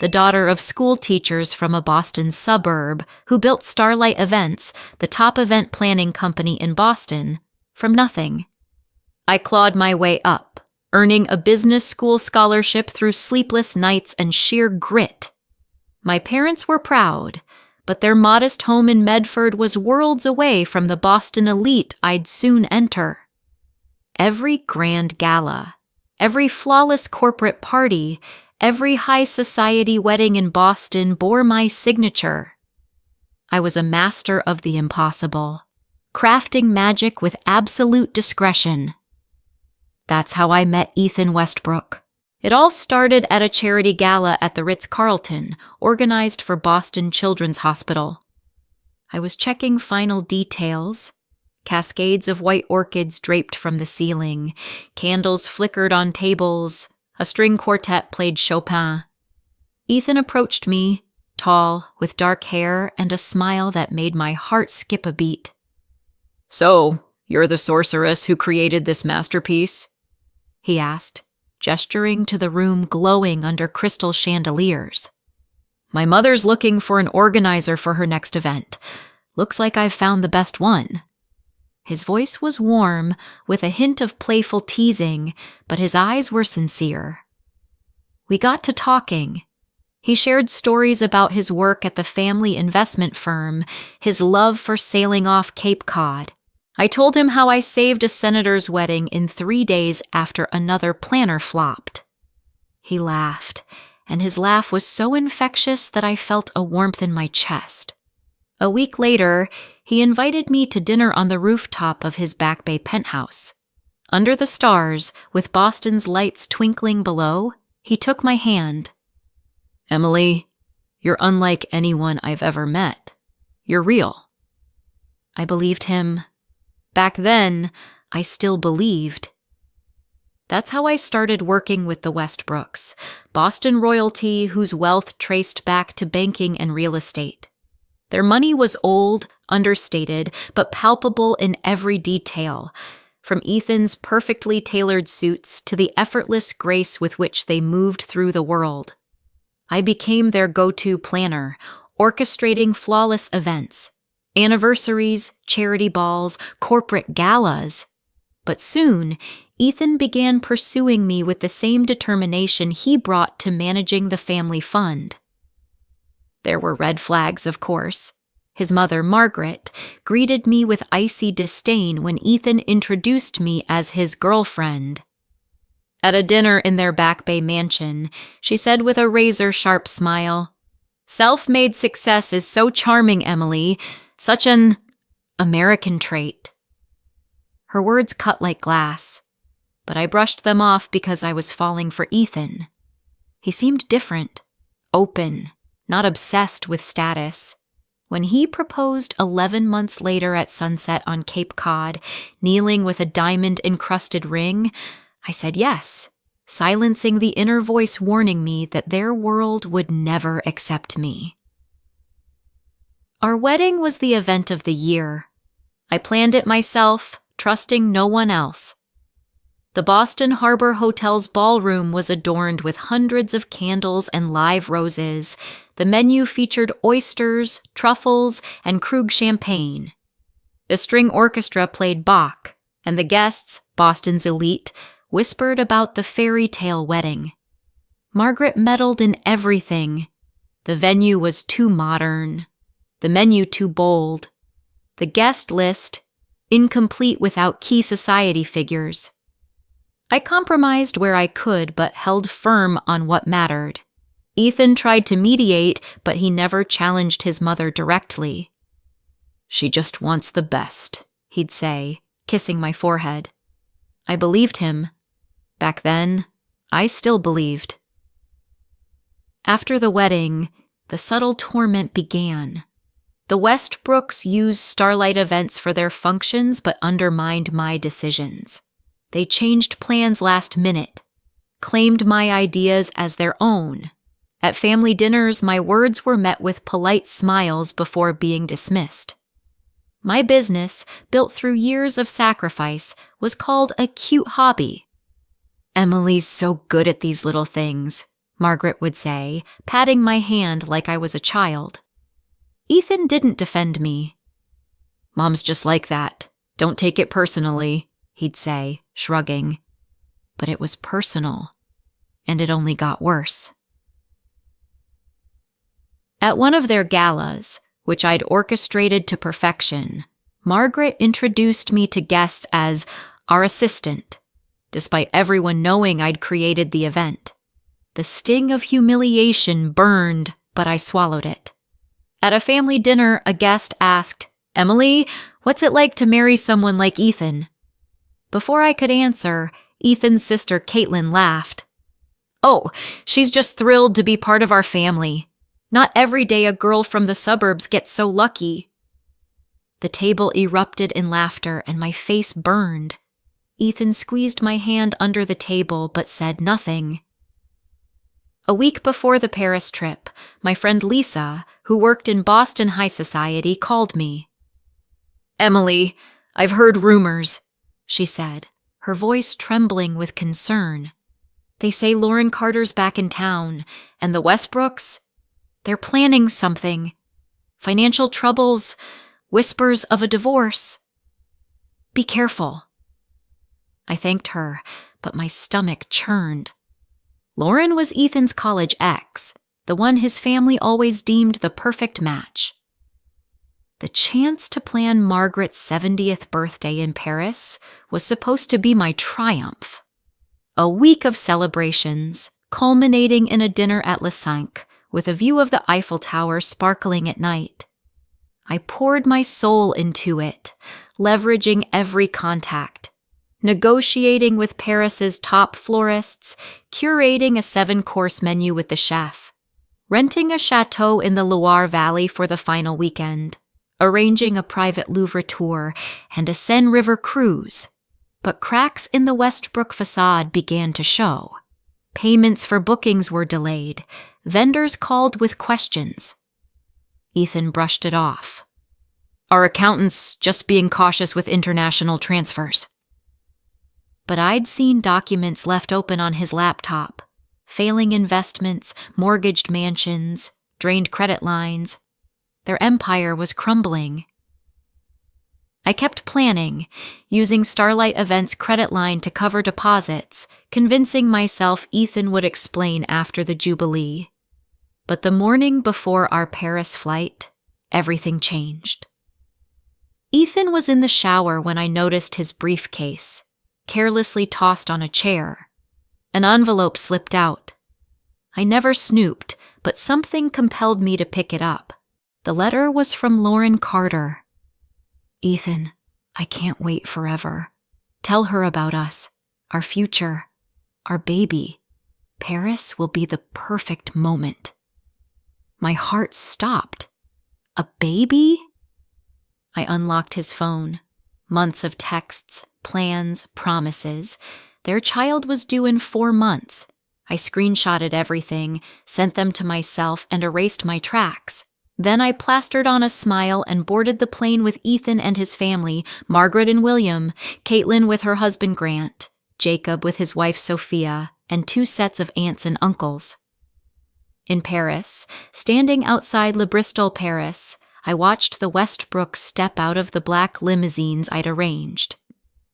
the daughter of school teachers from a Boston suburb who built Starlight Events, the top event planning company in Boston, from nothing. I clawed my way up, earning a business school scholarship through sleepless nights and sheer grit. My parents were proud, but their modest home in Medford was worlds away from the Boston elite I'd soon enter. Every grand gala, every flawless corporate party, every high society wedding in Boston bore my signature. I was a master of the impossible, crafting magic with absolute discretion. That's how I met Ethan Westbrook. It all started at a charity gala at the Ritz-Carlton, organized for Boston Children's Hospital. I was checking final details. Cascades of white orchids draped from the ceiling, candles flickered on tables, a string quartet played Chopin. Ethan approached me, tall, with dark hair and a smile that made my heart skip a beat. "So, you're the sorceress who created this masterpiece?" he asked, gesturing to the room glowing under crystal chandeliers. "My mother's looking for an organizer for her next event. Looks like I've found the best one." His voice was warm, with a hint of playful teasing, but his eyes were sincere. We got to talking. He shared stories about his work at the family investment firm, his love for sailing off Cape Cod. I told him how I saved a senator's wedding in 3 days after another planner flopped. He laughed, and his laugh was so infectious that I felt a warmth in my chest. A week later, he invited me to dinner on the rooftop of his Back Bay penthouse. Under the stars, with Boston's lights twinkling below, he took my hand. "Emily, you're unlike anyone I've ever met. You're real." I believed him. Back then, I still believed. That's how I started working with the Westbrooks, Boston royalty whose wealth traced back to banking and real estate. Their money was old, understated, but palpable in every detail, from Ethan's perfectly tailored suits to the effortless grace with which they moved through the world. I became their go-to planner, orchestrating flawless events, anniversaries, charity balls, corporate galas. But soon, Ethan began pursuing me with the same determination he brought to managing the family fund. There were red flags, of course. His mother, Margaret, greeted me with icy disdain when Ethan introduced me as his girlfriend. At a dinner in their Back Bay mansion, she said with a razor-sharp smile, "Self-made success is so charming, Emily. Such an American trait." Her words cut like glass, but I brushed them off because I was falling for Ethan. He seemed different, open, not obsessed with status. When he proposed 11 months later at sunset on Cape Cod, kneeling with a diamond-encrusted ring, I said yes, silencing the inner voice warning me that their world would never accept me. Our wedding was the event of the year. I planned it myself, trusting no one else. The Boston Harbor Hotel's ballroom was adorned with hundreds of candles and live roses. The menu featured oysters, truffles, and Krug champagne. A string orchestra played Bach, and the guests, Boston's elite, whispered about the fairy tale wedding. Margaret meddled in everything. The venue was too modern, the menu too bold, the guest list incomplete without key society figures. I compromised where I could, but held firm on what mattered. Ethan tried to mediate, but he never challenged his mother directly. "She just wants the best," he'd say, kissing my forehead. I believed him. Back then, I still believed. After the wedding, the subtle torment began. The Westbrooks used Starlight events for their functions but undermined my decisions. They changed plans last minute, claimed my ideas as their own. At family dinners, my words were met with polite smiles before being dismissed. My business, built through years of sacrifice, was called a cute hobby. "Emily's so good at these little things," Margaret would say, patting my hand like I was a child. Ethan didn't defend me. "Mom's just like that. Don't take it personally," he'd say, shrugging. But it was personal, and it only got worse. At one of their galas, which I'd orchestrated to perfection, Margaret introduced me to guests as our assistant, despite everyone knowing I'd created the event. The sting of humiliation burned, but I swallowed it. At a family dinner, a guest asked, "Emily, what's it like to marry someone like Ethan?" Before I could answer, Ethan's sister Caitlin laughed. "Oh, she's just thrilled to be part of our family. Not every day a girl from the suburbs gets so lucky." The table erupted in laughter and my face burned. Ethan squeezed my hand under the table but said nothing. A week before the Paris trip, my friend Lisa, who worked in Boston high society, called me. "Emily, I've heard rumors," she said, her voice trembling with concern. "They say Lauren Carter's back in town, and the Westbrooks, they're planning something. Financial troubles, whispers of a divorce. Be careful." I thanked her, but my stomach churned. Lauren was Ethan's college ex, the one his family always deemed the perfect match. The chance to plan Margaret's 70th birthday in Paris was supposed to be my triumph. A week of celebrations, culminating in a dinner at Le Cinq, with a view of the Eiffel Tower sparkling at night. I poured my soul into it, leveraging every contact, negotiating with Paris's top florists, curating a 7-course menu with the chef, renting a chateau in the Loire Valley for the final weekend, arranging a private Louvre tour and a Seine River cruise. But cracks in the Westbrook facade began to show. Payments for bookings were delayed. Vendors called with questions. Ethan brushed it off. "Our accountant's just being cautious with international transfers." But I'd seen documents left open on his laptop, failing investments, mortgaged mansions, drained credit lines. Their empire was crumbling. I kept planning, using Starlight Events' credit line to cover deposits, convincing myself Ethan would explain after the Jubilee. But the morning before our Paris flight, everything changed. Ethan was in the shower when I noticed his briefcase, carelessly tossed on a chair. An envelope slipped out. I never snooped, but something compelled me to pick it up. The letter was from Lauren Carter. "Ethan, I can't wait forever. Tell her about us, our future, our baby. Paris will be the perfect moment." My heart stopped. A baby? I unlocked his phone. Months of texts, plans, promises. Their child was due in 4 months. I screenshotted everything, sent them to myself, and erased my tracks. Then I plastered on a smile and boarded the plane with Ethan and his family, Margaret and William, Caitlin with her husband Grant, Jacob with his wife Sophia, and 2 sets of aunts and uncles. In Paris, standing outside Le Bristol Paris, I watched the Westbrooks step out of the black limousines I'd arranged.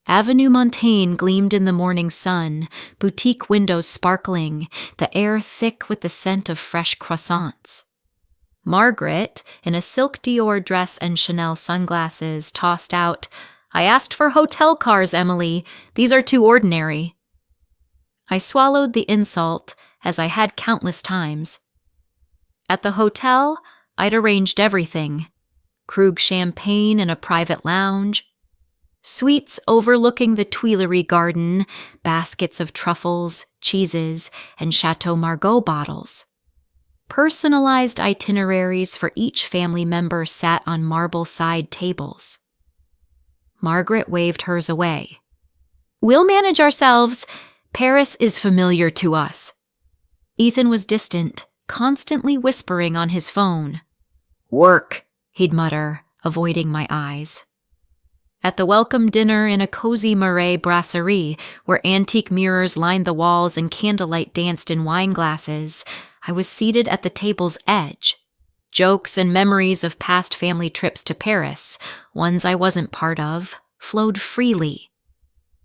Avenue Montaigne gleamed in the morning sun, boutique windows sparkling, the air thick with the scent of fresh croissants. Margaret, in a silk Dior dress and Chanel sunglasses, tossed out, "I asked for hotel cars, Emily. These are too ordinary." I swallowed the insult, as I had countless times. At the hotel, I'd arranged everything. Krug champagne in a private lounge, suites overlooking the Tuileries garden, baskets of truffles, cheeses, and Chateau Margaux bottles. Personalized itineraries for each family member sat on marble side tables. Margaret waved hers away. "We'll manage ourselves. Paris is familiar to us." Ethan was distant, constantly whispering on his phone. "Work," he'd mutter, avoiding my eyes. At the welcome dinner in a cozy Marais brasserie, where antique mirrors lined the walls and candlelight danced in wine glasses, I was seated at the table's edge. Jokes and memories of past family trips to Paris, ones I wasn't part of, flowed freely.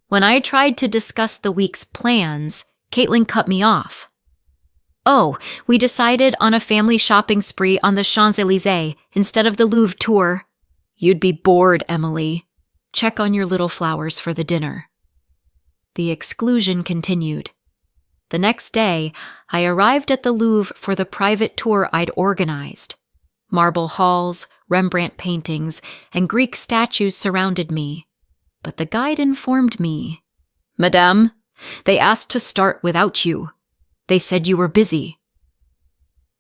When I tried to discuss the week's plans, Caitlin cut me off. "Oh, we decided on a family shopping spree on the Champs-Élysées instead of the Louvre tour." "You'd be bored, Emily. Check on your little flowers for the dinner." The exclusion continued. The next day, I arrived at the Louvre for the private tour I'd organized. Marble halls, Rembrandt paintings, and Greek statues surrounded me. But the guide informed me, "Madame, they asked to start without you. They said you were busy."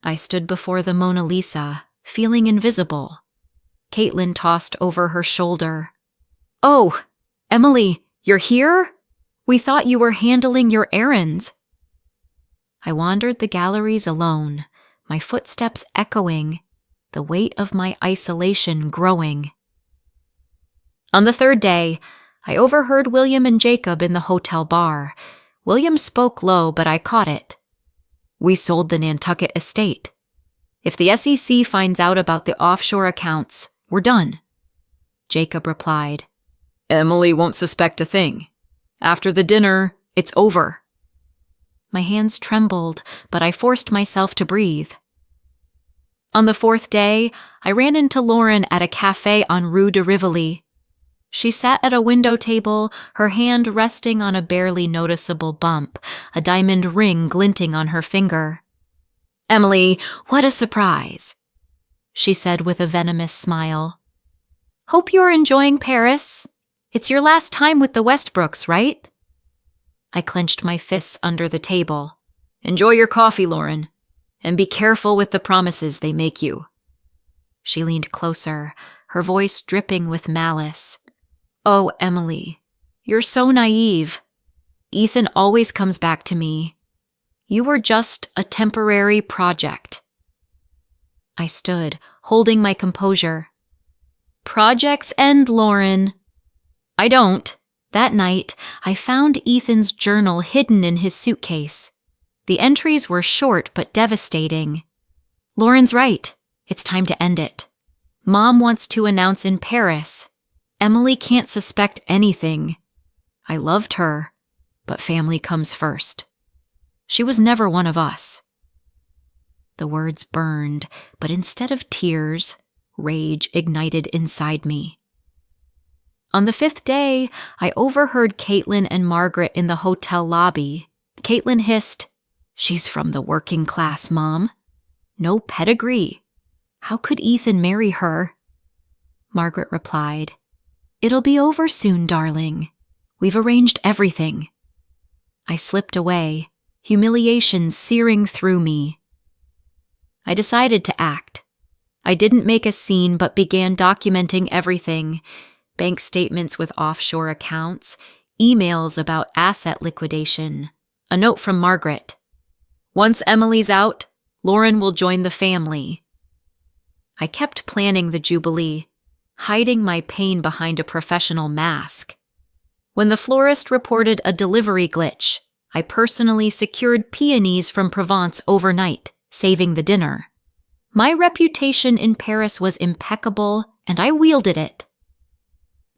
I stood before the Mona Lisa, feeling invisible. Caitlin tossed over her shoulder, "Oh, Emily, you're here? We thought you were handling your errands." I wandered the galleries alone, my footsteps echoing, the weight of my isolation growing. On the third day, I overheard William and Jacob in the hotel bar. William spoke low, but I caught it. "We sold the Nantucket estate. If the SEC finds out about the offshore accounts, we're done." Jacob replied, "Emily won't suspect a thing. After the dinner, it's over." My hands trembled, but I forced myself to breathe. On the fourth day, I ran into Lauren at a cafe on Rue de Rivoli. She sat at a window table, her hand resting on a barely noticeable bump, a diamond ring glinting on her finger. "Emily, what a surprise," she said with a venomous smile. "Hope you're enjoying Paris. It's your last time with the Westbrooks, right?" I clenched my fists under the table. "Enjoy your coffee, Lauren, and be careful with the promises they make you." She leaned closer, her voice dripping with malice. "Oh, Emily, you're so naive. Ethan always comes back to me. You were just a temporary project." I stood, holding my composure. "Projects end, Lauren." "I don't." That night, I found Ethan's journal hidden in his suitcase. The entries were short but devastating. "Lauren's right. It's time to end it. Mom wants to announce in Paris. Emily can't suspect anything. I loved her, but family comes first. She was never one of us." The words burned, but instead of tears, rage ignited inside me. On the fifth day, I overheard Caitlin and Margaret in the hotel lobby. Caitlin hissed, "She's from the working class, Mom. No pedigree. How could Ethan marry her?" Margaret replied, "It'll be over soon, darling. We've arranged everything." I slipped away, humiliation searing through me. I decided to act. I didn't make a scene but began documenting everything. Bank statements with offshore accounts, emails about asset liquidation, a note from Margaret. "Once Emily's out, Lauren will join the family." I kept planning the Jubilee, hiding my pain behind a professional mask. When the florist reported a delivery glitch, I personally secured peonies from Provence overnight, saving the dinner. My reputation in Paris was impeccable, and I wielded it.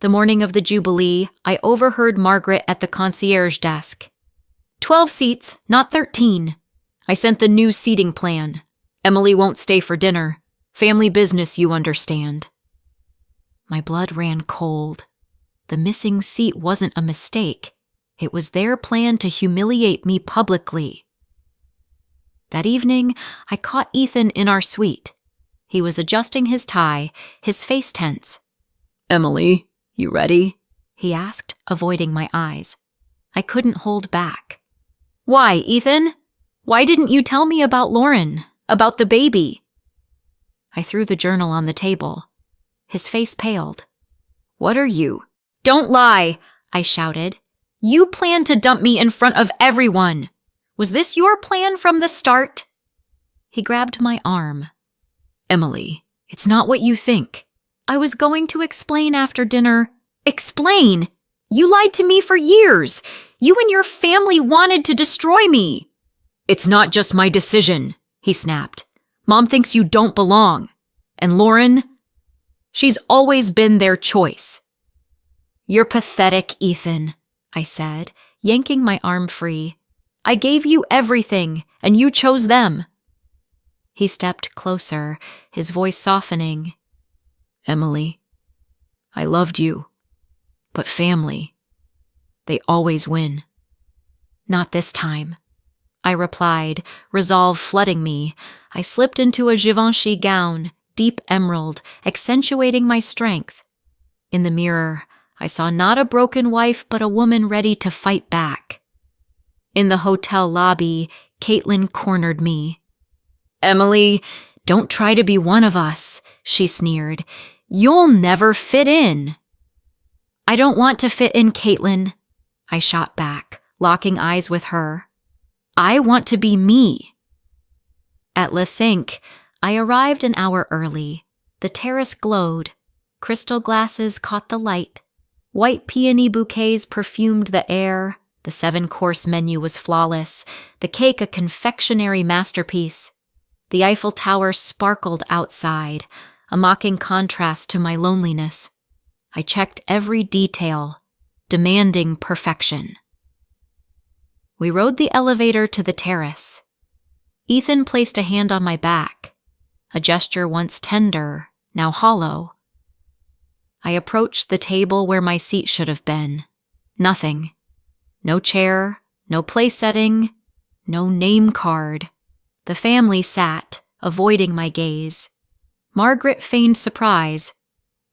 The morning of the Jubilee, I overheard Margaret at the concierge desk. 12 seats, not 13. I sent the new seating plan. Emily won't stay for dinner. Family business, you understand. My blood ran cold. The missing seat wasn't a mistake. It was their plan to humiliate me publicly. That evening, I caught Ethan in our suite. He was adjusting his tie, his face tense. Emily, you ready? He asked, avoiding my eyes. I couldn't hold back. Why, Ethan? Why didn't you tell me about Lauren, about the baby? I threw the journal on the table. His face paled. What are you? Don't lie, I shouted. You planned to dump me in front of everyone. Was this your plan from the start? He grabbed my arm. Emily, it's not what you think. I was going to explain after dinner. Explain? You lied to me for years. You and your family wanted to destroy me. It's not just my decision, he snapped. Mom thinks you don't belong. And Lauren, she's always been their choice. You're pathetic, Ethan, I said, yanking my arm free. I gave you everything, and you chose them. He stepped closer, his voice softening. Emily, I loved you, but family, they always win. Not this time, I replied, resolve flooding me. I slipped into a Givenchy gown, deep emerald, accentuating my strength. In the mirror, I saw not a broken wife, but a woman ready to fight back. In the hotel lobby, Caitlin cornered me. Emily, don't try to be one of us, she sneered. You'll never fit in. I don't want to fit in, Caitlin, I shot back, locking eyes with her. I want to be me. At Le Cinq, I arrived an hour early. The terrace glowed. Crystal glasses caught the light. White peony bouquets perfumed the air. The 7-course menu was flawless, the cake a confectionery masterpiece. The Eiffel Tower sparkled outside, a mocking contrast to my loneliness. I checked every detail, demanding perfection. We rode the elevator to the terrace. Ethan placed a hand on my back, a gesture once tender, now hollow. I approached the table where my seat should have been. Nothing. No chair, no place setting, no name card. The family sat, avoiding my gaze. Margaret feigned surprise.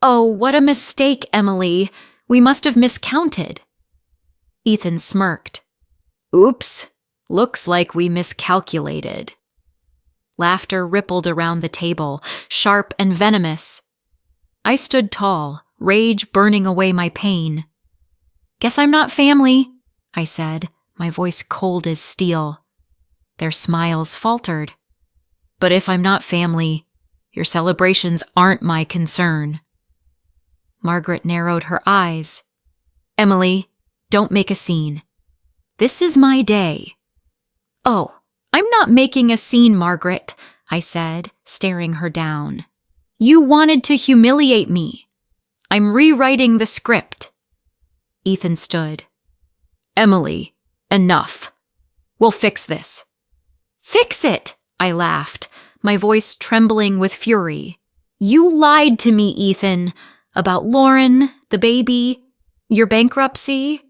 Oh, what a mistake, Emily. We must have miscounted. Ethan smirked. Oops, looks like we miscalculated. Laughter rippled around the table, sharp and venomous. I stood tall, rage burning away my pain. Guess I'm not family, I said, my voice cold as steel. Their smiles faltered. But if I'm not family, your celebrations aren't my concern. Margaret narrowed her eyes. Emily, don't make a scene. This is my day. Oh, I'm not making a scene, Margaret, I said, staring her down. You wanted to humiliate me. I'm rewriting the script. Ethan stood. Emily, enough. We'll fix this. Fix it, I laughed, my voice trembling with fury. You lied to me, Ethan, about Lauren, the baby, your bankruptcy.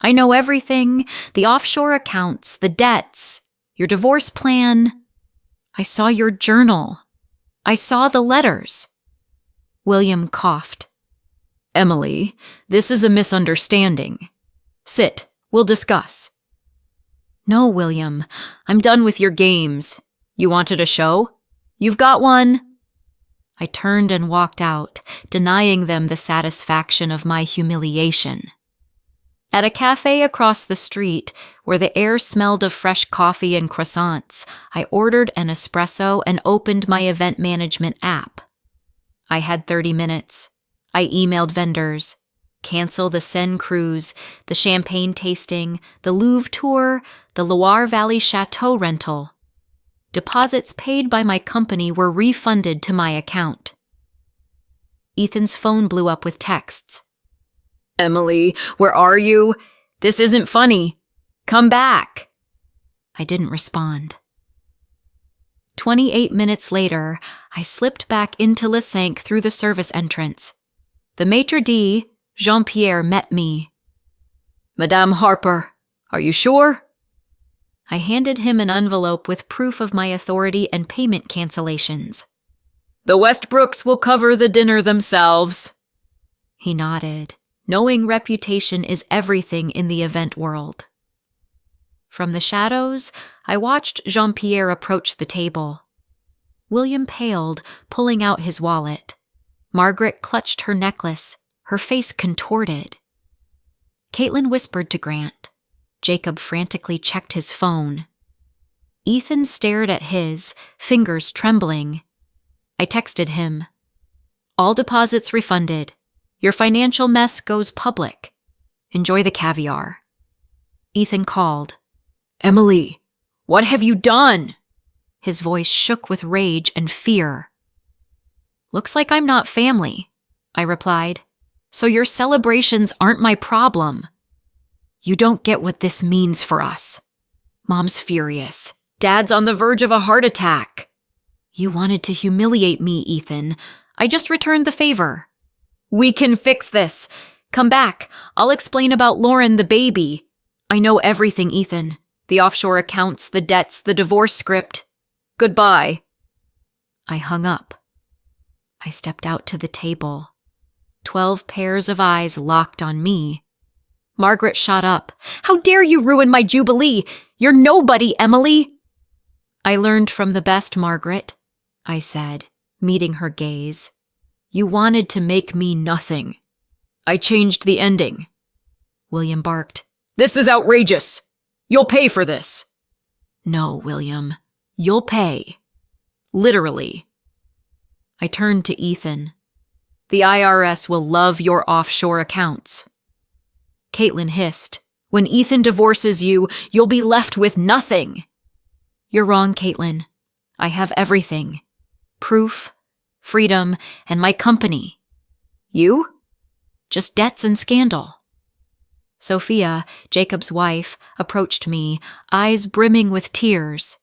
I know everything, the offshore accounts, the debts, your divorce plan. I saw your journal. I saw the letters. William coughed. Emily, this is a misunderstanding. Sit, we'll discuss. No, William, I'm done with your games. You wanted a show? You've got one. I turned and walked out, denying them the satisfaction of my humiliation. At a cafe across the street, where the air smelled of fresh coffee and croissants, I ordered an espresso and opened my event management app. I had 30 minutes. I emailed vendors. Cancel the Seine cruise, the champagne tasting, the Louvre tour, the Loire Valley Chateau rental. Deposits paid by my company were refunded to my account. Ethan's phone blew up with texts. Emily, where are you? This isn't funny. Come back. I didn't respond. 28 minutes later, I slipped back into Le Cinq through the service entrance. The maitre d', Jean-Pierre, met me. Madame Harper, are you sure? I handed him an envelope with proof of my authority and payment cancellations. The Westbrooks will cover the dinner themselves. He nodded, knowing reputation is everything in the event world. From the shadows, I watched Jean-Pierre approach the table. William paled, pulling out his wallet. Margaret clutched her necklace, her face contorted. Caitlin whispered to Grant. Jacob frantically checked his phone. Ethan stared at his, fingers trembling. I texted him. All deposits refunded. Your financial mess goes public. Enjoy the caviar. Ethan called. Emily, what have you done? His voice shook with rage and fear. Looks like I'm not family, I replied. So your celebrations aren't my problem. You don't get what this means for us. Mom's furious. Dad's on the verge of a heart attack. You wanted to humiliate me, Ethan. I just returned the favor. We can fix this. Come back. I'll explain about Lauren, the baby. I know everything, Ethan. The offshore accounts, the debts, the divorce script. Goodbye. I hung up. I stepped out to the table. 12 pairs of eyes locked on me. Margaret shot up. How dare you ruin my jubilee? You're nobody, Emily. I learned from the best, Margaret, I said, meeting her gaze. You wanted to make me nothing. I changed the ending. William barked. This is outrageous. You'll pay for this. No, William. You'll pay. Literally. I turned to Ethan. The IRS will love your offshore accounts. Caitlin hissed. When Ethan divorces you, you'll be left with nothing. You're wrong, Caitlin. I have everything. Proof, freedom, and my company. You? Just debts and scandal. Sophia, Jacob's wife, approached me, eyes brimming with tears.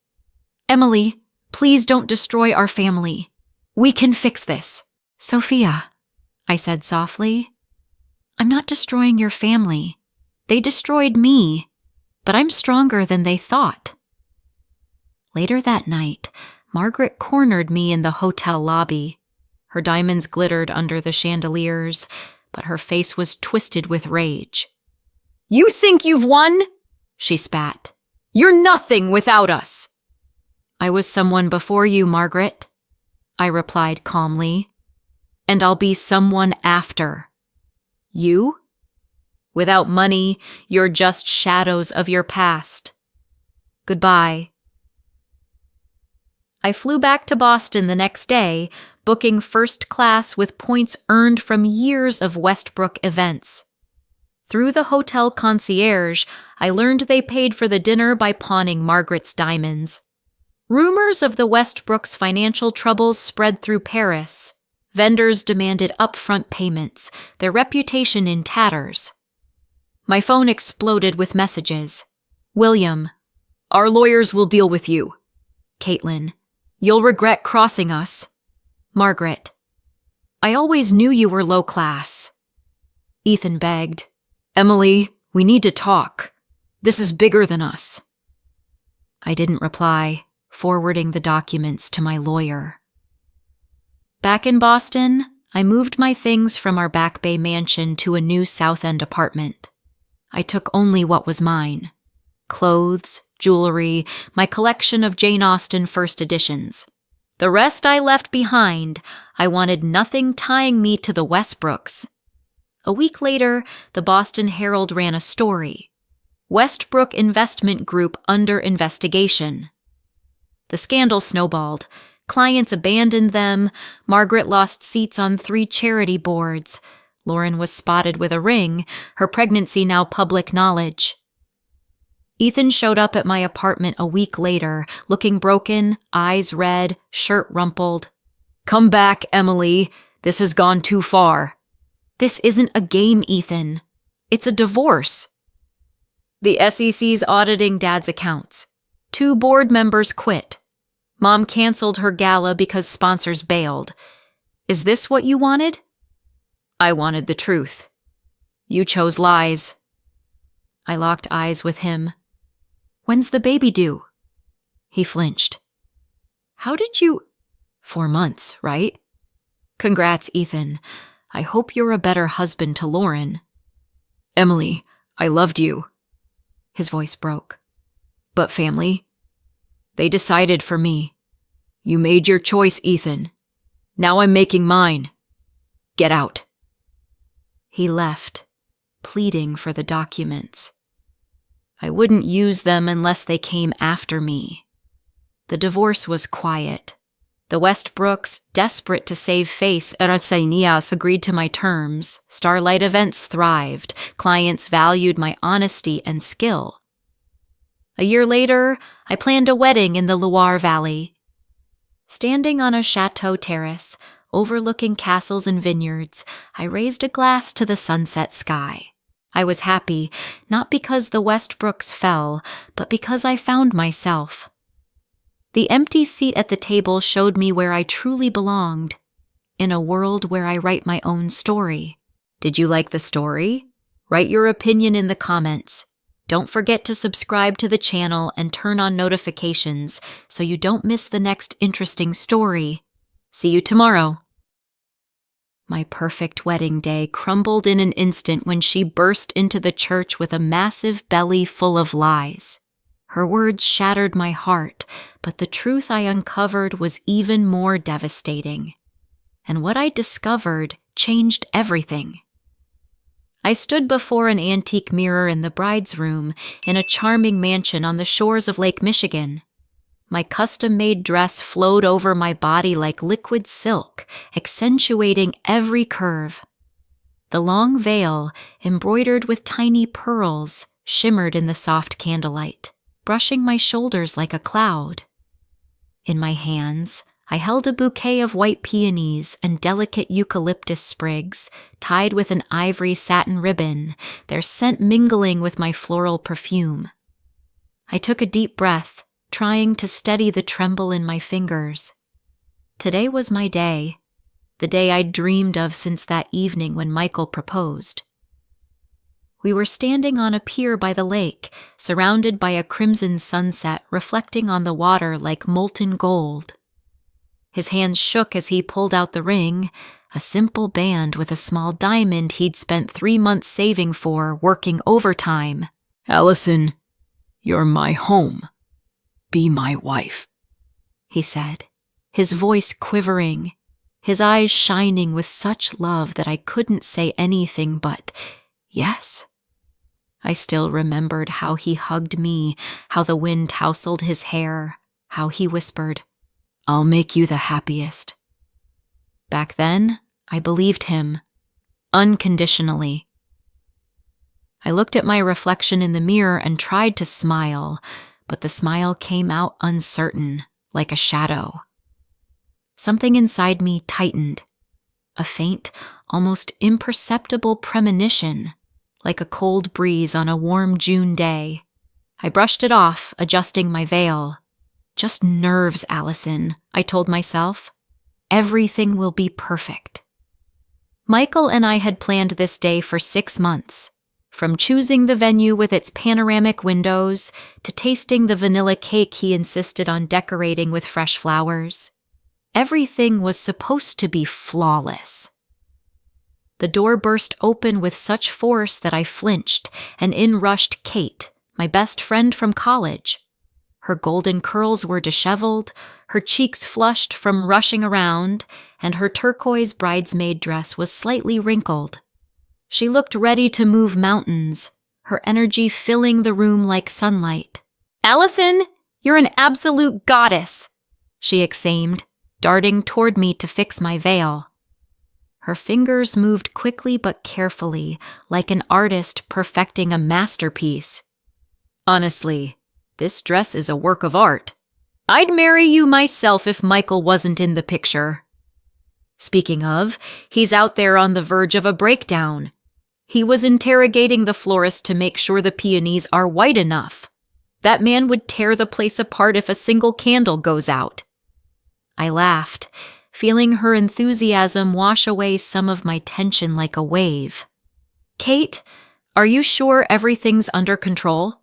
Emily, please don't destroy our family. We can fix this. Sophia, I said softly. I'm not destroying your family. They destroyed me, but I'm stronger than they thought. Later that night, Margaret cornered me in the hotel lobby. Her diamonds glittered under the chandeliers, but her face was twisted with rage. You think you've won? She spat. You're nothing without us. I was someone before you, Margaret, I replied calmly. And I'll be someone after. You? Without money, you're just shadows of your past. Goodbye. I flew back to Boston the next day, booking first class with points earned from years of Westbrook events. Through the hotel concierge, I learned they paid for the dinner by pawning Margaret's diamonds. Rumors of the Westbrooks' financial troubles spread through Paris. Vendors demanded upfront payments, their reputation in tatters. My phone exploded with messages. William, our lawyers will deal with you. Caitlin, you'll regret crossing us. Margaret, I always knew you were low class. Ethan begged. Emily, we need to talk. This is bigger than us. I didn't reply, forwarding the documents to my lawyer. Back in Boston, I moved my things from our Back Bay mansion to a new South End apartment. I took only what was mine. Clothes, jewelry, my collection of Jane Austen first editions. The rest I left behind. I wanted nothing tying me to the Westbrooks. A week later, the Boston Herald ran a story. Westbrook Investment Group under investigation. The scandal snowballed. Clients abandoned them. Margaret lost seats on 3 charity boards. Lauren was spotted with a ring, her pregnancy now public knowledge. Ethan showed up at my apartment a week later, looking broken, eyes red, shirt rumpled. Come back, Emily. This has gone too far. This isn't a game, Ethan. It's a divorce. The SEC's auditing Dad's accounts. 2 board members quit. Mom canceled her gala because sponsors bailed. Is this what you wanted? I wanted the truth. You chose lies. I locked eyes with him. When's the baby due? He flinched. How did you... 4 months, right? Congrats, Ethan. I hope you're a better husband to Lauren. Emily, I loved you. His voice broke. But family? They decided for me. You made your choice, Ethan. Now I'm making mine. Get out. He left, pleading for the documents. I wouldn't use them unless they came after me. The divorce was quiet. The Westbrooks, desperate to save face, Aratsanias agreed to my terms. Starlight Events thrived. Clients valued my honesty and skill. A year later, I planned a wedding in the Loire Valley. Standing on a chateau terrace, overlooking castles and vineyards, I raised a glass to the sunset sky. I was happy, not because the Westbrooks fell, but because I found myself. The empty seat at the table showed me where I truly belonged, in a world where I write my own story. Did you like the story? Write your opinion in the comments. Don't forget to subscribe to the channel and turn on notifications so you don't miss the next interesting story. See you tomorrow. My perfect wedding day crumbled in an instant when she burst into the church with a massive belly full of lies. Her words shattered my heart, but the truth I uncovered was even more devastating. And what I discovered changed everything. I stood before an antique mirror in the bride's room in a charming mansion on the shores of Lake Michigan. My custom-made dress flowed over my body like liquid silk, accentuating every curve. The long veil, embroidered with tiny pearls, shimmered in the soft candlelight, brushing my shoulders like a cloud. In my hands, I held a bouquet of white peonies and delicate eucalyptus sprigs, tied with an ivory satin ribbon, their scent mingling with my floral perfume. I took a deep breath, trying to steady the tremble in my fingers. Today was my day, the day I'd dreamed of since that evening when Michael proposed. We were standing on a pier by the lake, surrounded by a crimson sunset reflecting on the water like molten gold. His hands shook as he pulled out the ring, a simple band with a small diamond he'd spent 3 months saving for, working overtime. Allison, you're my home. Be my wife, he said, his voice quivering, his eyes shining with such love that I couldn't say anything but yes. I still remembered how he hugged me, how the wind tousled his hair, how he whispered, I'll make you the happiest. Back then, I believed him, unconditionally. I looked at my reflection in the mirror and tried to smile, but the smile came out uncertain, like a shadow. Something inside me tightened, a faint, almost imperceptible premonition, like a cold breeze on a warm June day. I brushed it off, adjusting my veil. Just nerves, Allison, I told myself. Everything will be perfect. Michael and I had planned this day for 6 months, from choosing the venue with its panoramic windows to tasting the vanilla cake he insisted on decorating with fresh flowers. Everything was supposed to be flawless. The door burst open with such force that I flinched, and in rushed Kate, my best friend from college. Her golden curls were disheveled, her cheeks flushed from rushing around, and her turquoise bridesmaid dress was slightly wrinkled. She looked ready to move mountains, her energy filling the room like sunlight. Allison, you're an absolute goddess, she exclaimed, darting toward me to fix my veil. Her fingers moved quickly but carefully, like an artist perfecting a masterpiece. Honestly, this dress is a work of art. I'd marry you myself if Michael wasn't in the picture. Speaking of, he's out there on the verge of a breakdown. He was interrogating the florist to make sure the peonies are white enough. That man would tear the place apart if a single candle goes out. I laughed, feeling her enthusiasm wash away some of my tension like a wave. Kate, are you sure everything's under control?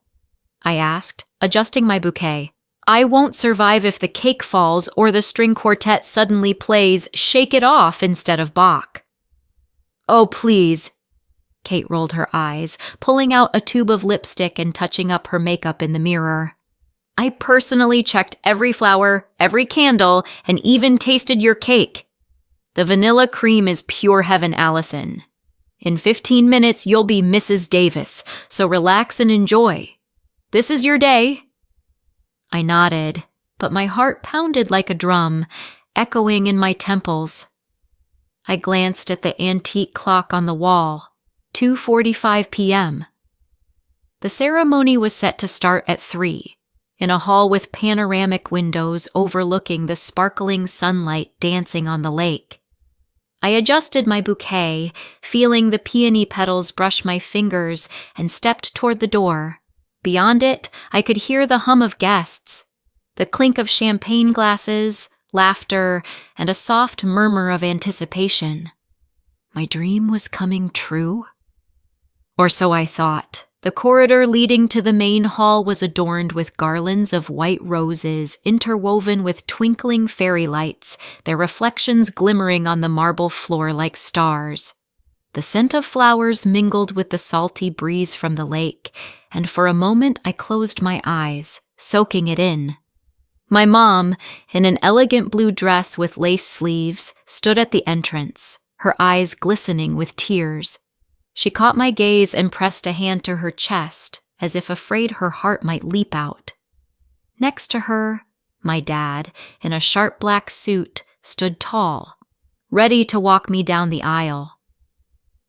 I asked, adjusting my bouquet. I won't survive if the cake falls or the string quartet suddenly plays Shake It Off instead of Bach. Oh, please. Kate rolled her eyes, pulling out a tube of lipstick and touching up her makeup in the mirror. I personally checked every flower, every candle, and even tasted your cake. The vanilla cream is pure heaven, Allison. In 15 minutes, you'll be Mrs. Davis, so relax and enjoy. This is your day. I nodded, but my heart pounded like a drum, echoing in my temples. I glanced at the antique clock on the wall, 2:45 p.m. The ceremony was set to start at 3, in a hall with panoramic windows overlooking the sparkling sunlight dancing on the lake. I adjusted my bouquet, feeling the peony petals brush my fingers, and stepped toward the door. Beyond it, I could hear the hum of guests, the clink of champagne glasses, laughter, and a soft murmur of anticipation. My dream was coming true? Or so I thought. The corridor leading to the main hall was adorned with garlands of white roses interwoven with twinkling fairy lights, their reflections glimmering on the marble floor like stars. The scent of flowers mingled with the salty breeze from the lake, and for a moment I closed my eyes, soaking it in. My mom, in an elegant blue dress with lace sleeves, stood at the entrance, her eyes glistening with tears. She caught my gaze and pressed a hand to her chest, as if afraid her heart might leap out. Next to her, my dad, in a sharp black suit, stood tall, ready to walk me down the aisle.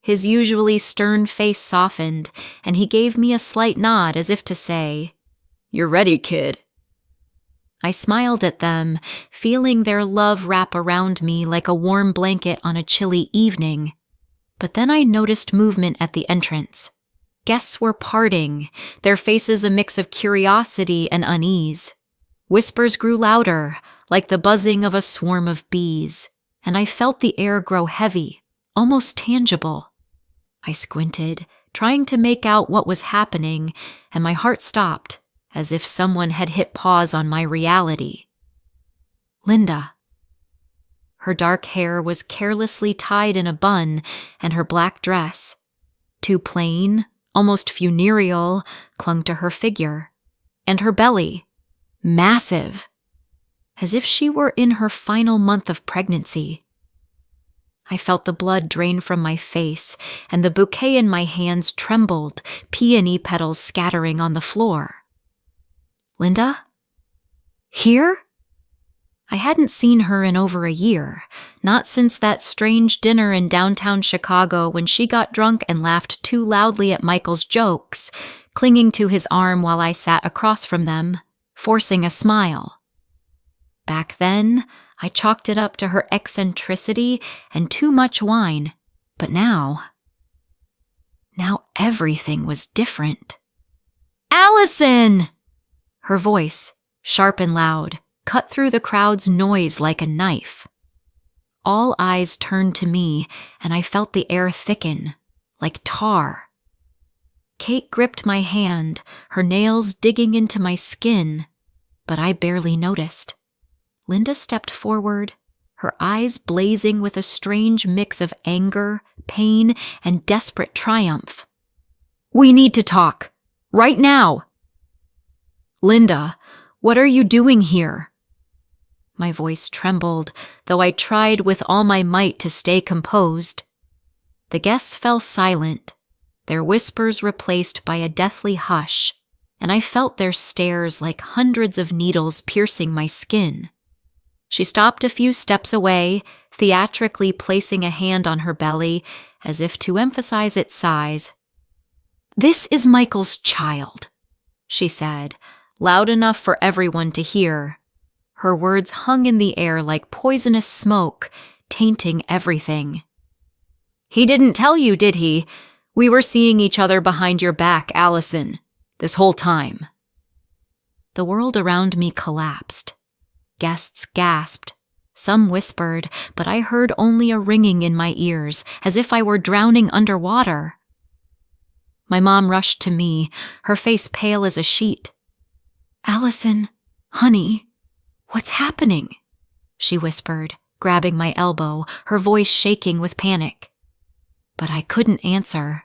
His usually stern face softened, and he gave me a slight nod as if to say, "You're ready, kid." I smiled at them, feeling their love wrap around me like a warm blanket on a chilly evening. But then I noticed movement at the entrance. Guests were parting, their faces a mix of curiosity and unease. Whispers grew louder, like the buzzing of a swarm of bees, and I felt the air grow heavy, almost tangible. I squinted, trying to make out what was happening, and my heart stopped, as if someone had hit pause on my reality. Linda. Her dark hair was carelessly tied in a bun, and her black dress, too plain, almost funereal, clung to her figure. And her belly, massive, as if she were in her final month of pregnancy. I felt the blood drain from my face, and the bouquet in my hands trembled, peony petals scattering on the floor. Linda? Here? I hadn't seen her in over a year, not since that strange dinner in downtown Chicago when she got drunk and laughed too loudly at Michael's jokes, clinging to his arm while I sat across from them, forcing a smile. Back then, I chalked it up to her eccentricity and too much wine, but now everything was different. Allison! Her voice, sharp and loud, cut through the crowd's noise like a knife. All eyes turned to me, and I felt the air thicken, like tar. Kate gripped my hand, her nails digging into my skin, but I barely noticed. Linda stepped forward, her eyes blazing with a strange mix of anger, pain, and desperate triumph. "We need to talk. Right now." "Linda, what are you doing here?" My voice trembled, though I tried with all my might to stay composed. The guests fell silent, their whispers replaced by a deathly hush, and I felt their stares like hundreds of needles piercing my skin. She stopped a few steps away, theatrically placing a hand on her belly, as if to emphasize its size. "This is Michael's child," she said, loud enough for everyone to hear. Her words hung in the air like poisonous smoke, tainting everything. "He didn't tell you, did he? We were seeing each other behind your back, Allison, this whole time." The world around me collapsed. Guests gasped. Some whispered, but I heard only a ringing in my ears, as if I were drowning underwater. My mom rushed to me, her face pale as a sheet. "Allison, honey, what's happening?" she whispered, grabbing my elbow, her voice shaking with panic. But I couldn't answer.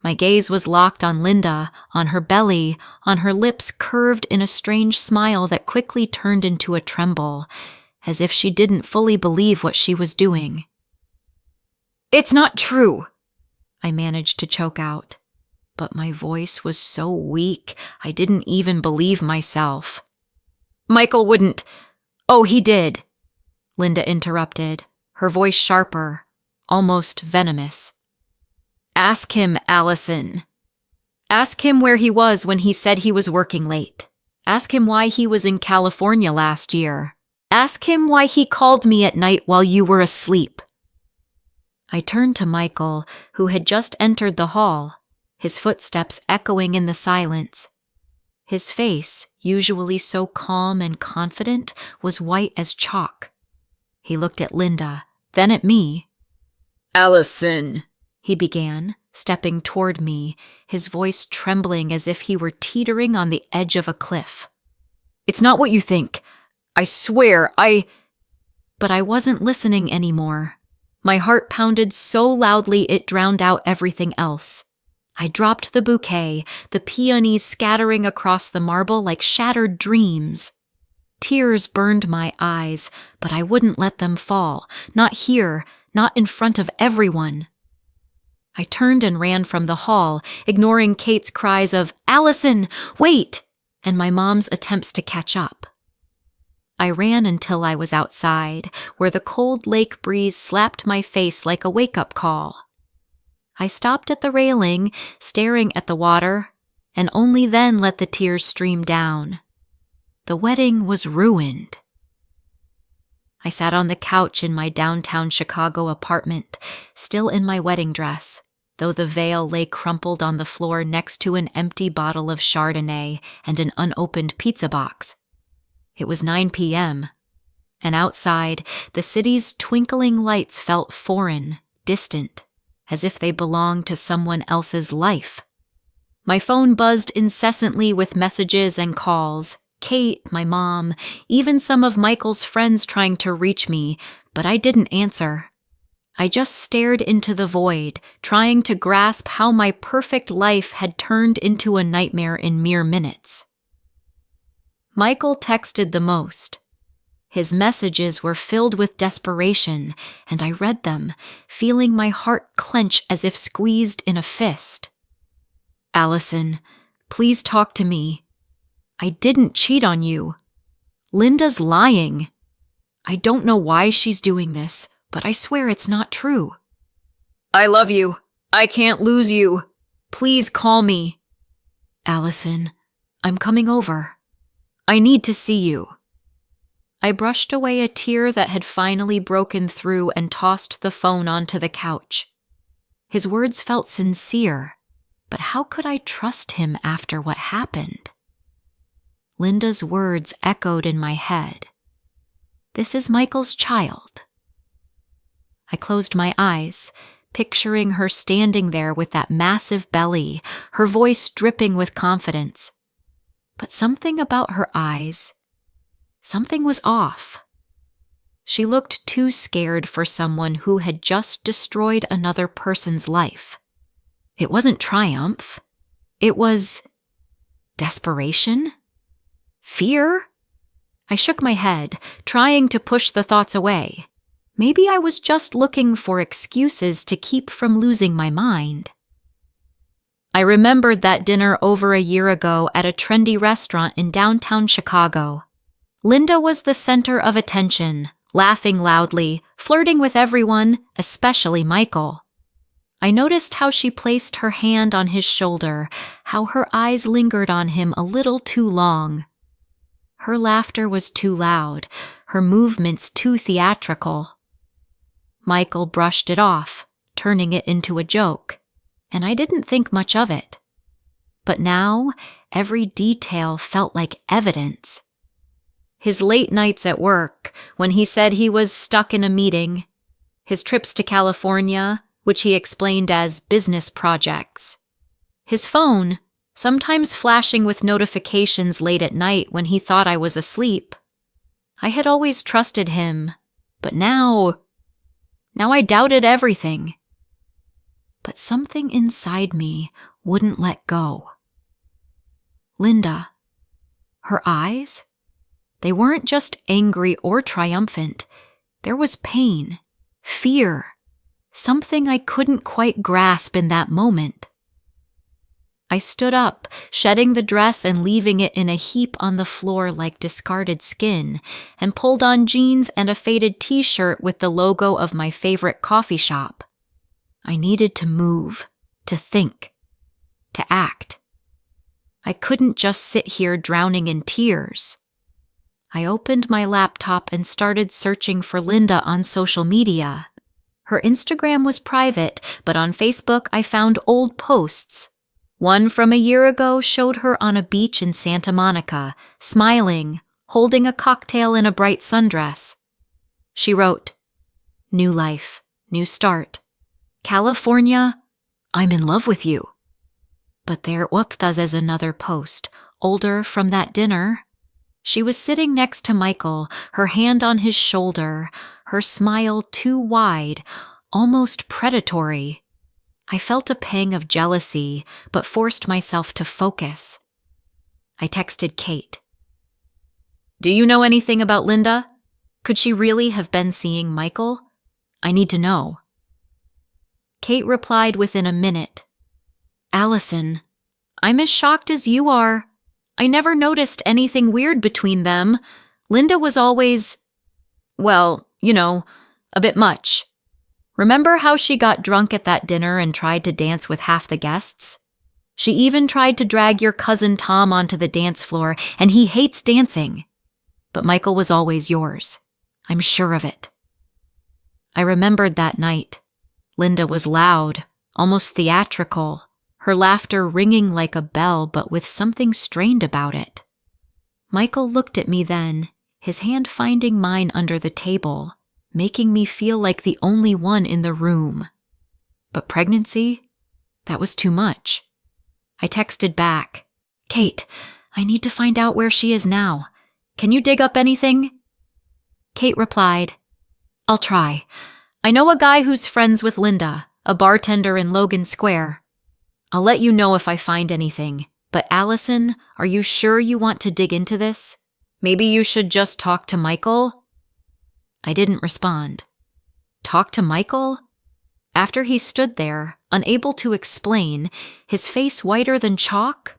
My gaze was locked on Linda, on her belly, on her lips curved in a strange smile that quickly turned into a tremble, as if she didn't fully believe what she was doing. "It's not true," I managed to choke out, but my voice was so weak I didn't even believe myself. "Michael wouldn't. Oh, he did," Linda interrupted, her voice sharper, almost venomous. "Ask him, Allison. Ask him where he was when he said he was working late. Ask him why he was in California last year. Ask him why he called me at night while you were asleep." I turned to Michael, who had just entered the hall, his footsteps echoing in the silence. His face, usually so calm and confident, was white as chalk. He looked at Linda, then at me. "Allison," he began, stepping toward me, his voice trembling as if he were teetering on the edge of a cliff. "It's not what you think. I swear, But I wasn't listening anymore. My heart pounded so loudly it drowned out everything else. I dropped the bouquet, the peonies scattering across the marble like shattered dreams. Tears burned my eyes, but I wouldn't let them fall. Not here, not in front of everyone. I turned and ran from the hall, ignoring Kate's cries of, "Allison, wait!" and my mom's attempts to catch up. I ran until I was outside, where the cold lake breeze slapped my face like a wake-up call. I stopped at the railing, staring at the water, and only then let the tears stream down. The wedding was ruined. I sat on the couch in my downtown Chicago apartment, still in my wedding dress, though the veil lay crumpled on the floor next to an empty bottle of Chardonnay and an unopened pizza box. It was 9 p.m., and outside, the city's twinkling lights felt foreign, distant, as if they belonged to someone else's life. My phone buzzed incessantly with messages and calls. Kate, my mom, even some of Michael's friends trying to reach me, but I didn't answer. I just stared into the void, trying to grasp how my perfect life had turned into a nightmare in mere minutes. Michael texted the most. His messages were filled with desperation, and I read them, feeling my heart clench as if squeezed in a fist. "Allison, please talk to me. I didn't cheat on you. Linda's lying. I don't know why she's doing this, but I swear it's not true. I love you. I can't lose you. Please call me." "Allison, I'm coming over. I need to see you." I brushed away a tear that had finally broken through and tossed the phone onto the couch. His words felt sincere, but how could I trust him after what happened? Linda's words echoed in my head. This is Michael's child. I closed my eyes, picturing her standing there with that massive belly, her voice dripping with confidence. But something about her eyes, something was off. She looked too scared for someone who had just destroyed another person's life. It wasn't triumph. It was desperation? Fear? I shook my head, trying to push the thoughts away. Maybe I was just looking for excuses to keep from losing my mind. I remembered that dinner over a year ago at a trendy restaurant in downtown Chicago. Linda was the center of attention, laughing loudly, flirting with everyone, especially Michael. I noticed how she placed her hand on his shoulder, how her eyes lingered on him a little too long. Her laughter was too loud, her movements too theatrical. Michael brushed it off, turning it into a joke. and I didn't think much of it. But now, every detail felt like evidence. His late nights at work, when he said he was stuck in a meeting, his trips to California, which he explained as business projects, his phone, sometimes flashing with notifications late at night when he thought I was asleep. I had always trusted him, but now I doubted everything. But something inside me wouldn't let go. Linda. Her eyes? They weren't just angry or triumphant. There was pain, fear, something I couldn't quite grasp in that moment. I stood up, shedding the dress and leaving it in a heap on the floor like discarded skin, and pulled on jeans and a faded t-shirt with the logo of my favorite coffee shop. I needed to move, to think, to act. I couldn't just sit here drowning in tears. I opened my laptop and started searching for Linda on social media. Her Instagram was private, but on Facebook I found old posts. One from a year ago showed her on a beach in Santa Monica, smiling, holding a cocktail in a bright sundress. She wrote, "New life, new start. California, I'm in love with you." But there was another post, older, from that dinner. She was sitting next to Michael, her hand on his shoulder, her smile too wide, almost predatory. I felt a pang of jealousy, but forced myself to focus. I texted Kate. "Do you know anything about Linda? Could she really have been seeing Michael? I need to know." Kate replied within a minute. "Allison, I'm as shocked as you are. I never noticed anything weird between them. Linda was always, well, a bit much. Remember how she got drunk at that dinner and tried to dance with half the guests? She even tried to drag your cousin Tom onto the dance floor, and he hates dancing. But Michael was always yours. I'm sure of it." I remembered that night. Linda was loud, almost theatrical, her laughter ringing like a bell but with something strained about it. Michael looked at me then, his hand finding mine under the table, making me feel like the only one in the room. But pregnancy? That was too much. I texted back, "Kate, I need to find out where she is now. Can you dig up anything?" Kate replied, "I'll try. I know a guy who's friends with Linda, a bartender in Logan Square. I'll let you know if I find anything. But Allison, are you sure you want to dig into this? Maybe you should just talk to Michael?" I didn't respond. Talk to Michael? After he stood there, unable to explain, his face whiter than chalk?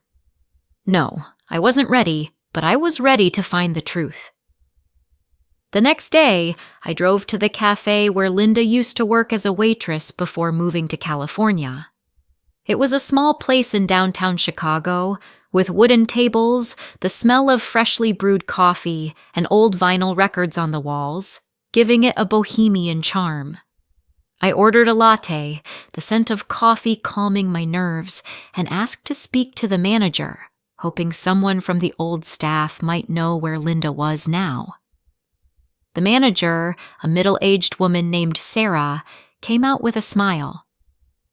No, I wasn't ready, but I was ready to find the truth. The next day, I drove to the cafe where Linda used to work as a waitress before moving to California. It was a small place in downtown Chicago, with wooden tables, the smell of freshly brewed coffee, and old vinyl records on the walls, giving it a bohemian charm. I ordered a latte, the scent of coffee calming my nerves, and asked to speak to the manager, hoping someone from the old staff might know where Linda was now. The manager, a middle-aged woman named Sarah, came out with a smile.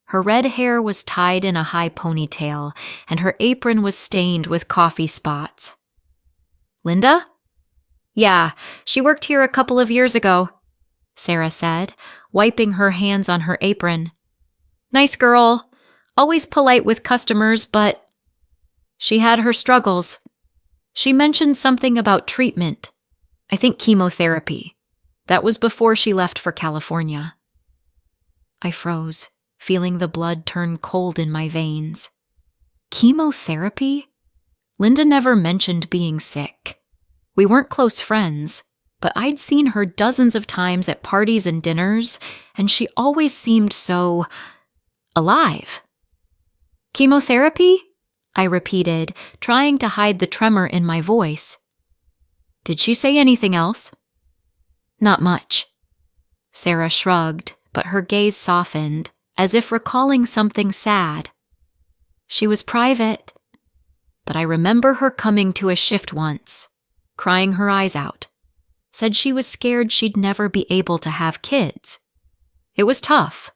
Her red hair was tied in a high ponytail, and her apron was stained with coffee spots. "Linda?" "Yeah, she worked here a couple of years ago," Sarah said, wiping her hands on her apron. "Nice girl, always polite with customers, but she had her struggles. She mentioned something about treatment. I think chemotherapy. That was before she left for California." I froze, feeling the blood turn cold in my veins. Chemotherapy? Linda never mentioned being sick. We weren't close friends, but I'd seen her dozens of times at parties and dinners, and she always seemed so alive. "Chemotherapy?" I repeated, trying to hide the tremor in my voice. "Did she say anything else?" "Not much." Sarah shrugged, but her gaze softened, as if recalling something sad. She was private, but I remember her coming to a shift once, crying her eyes out. Said she was scared she'd never be able to have kids. It was tough.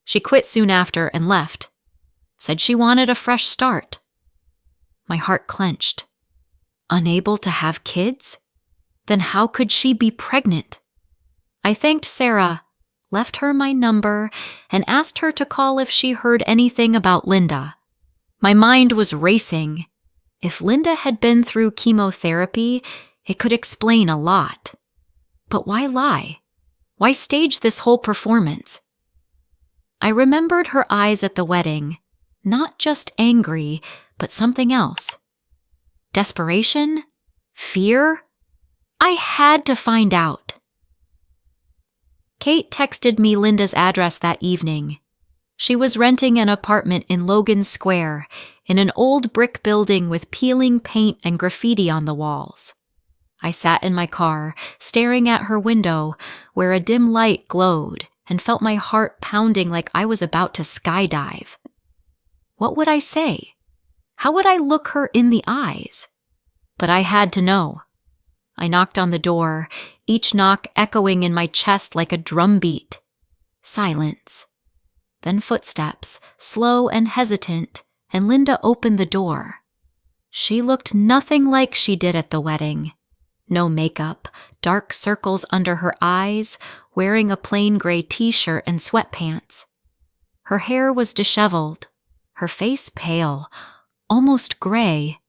She quit soon after and left. Said she wanted a fresh start. My heart clenched. Unable to have kids? Then how could she be pregnant? I thanked Sarah, left her my number, and asked her to call if she heard anything about Linda. My mind was racing. If Linda had been through chemotherapy, it could explain a lot. But why lie? Why stage this whole performance? I remembered her eyes at the wedding, not just angry, but something else. Desperation? Fear? I had to find out. Kate texted me Linda's address that evening. She was renting an apartment in Logan Square, in an old brick building with peeling paint and graffiti on the walls. I sat in my car, staring at her window, where a dim light glowed, and felt my heart pounding like I was about to skydive. What would I say? How would I look her in the eyes? But I had to know. I knocked on the door, each knock echoing in my chest like a drumbeat. Silence. Then footsteps, slow and hesitant, and Linda opened the door. She looked nothing like she did at the wedding. No makeup, dark circles under her eyes, wearing a plain gray t-shirt and sweatpants. Her hair was disheveled, her face pale, almost gray,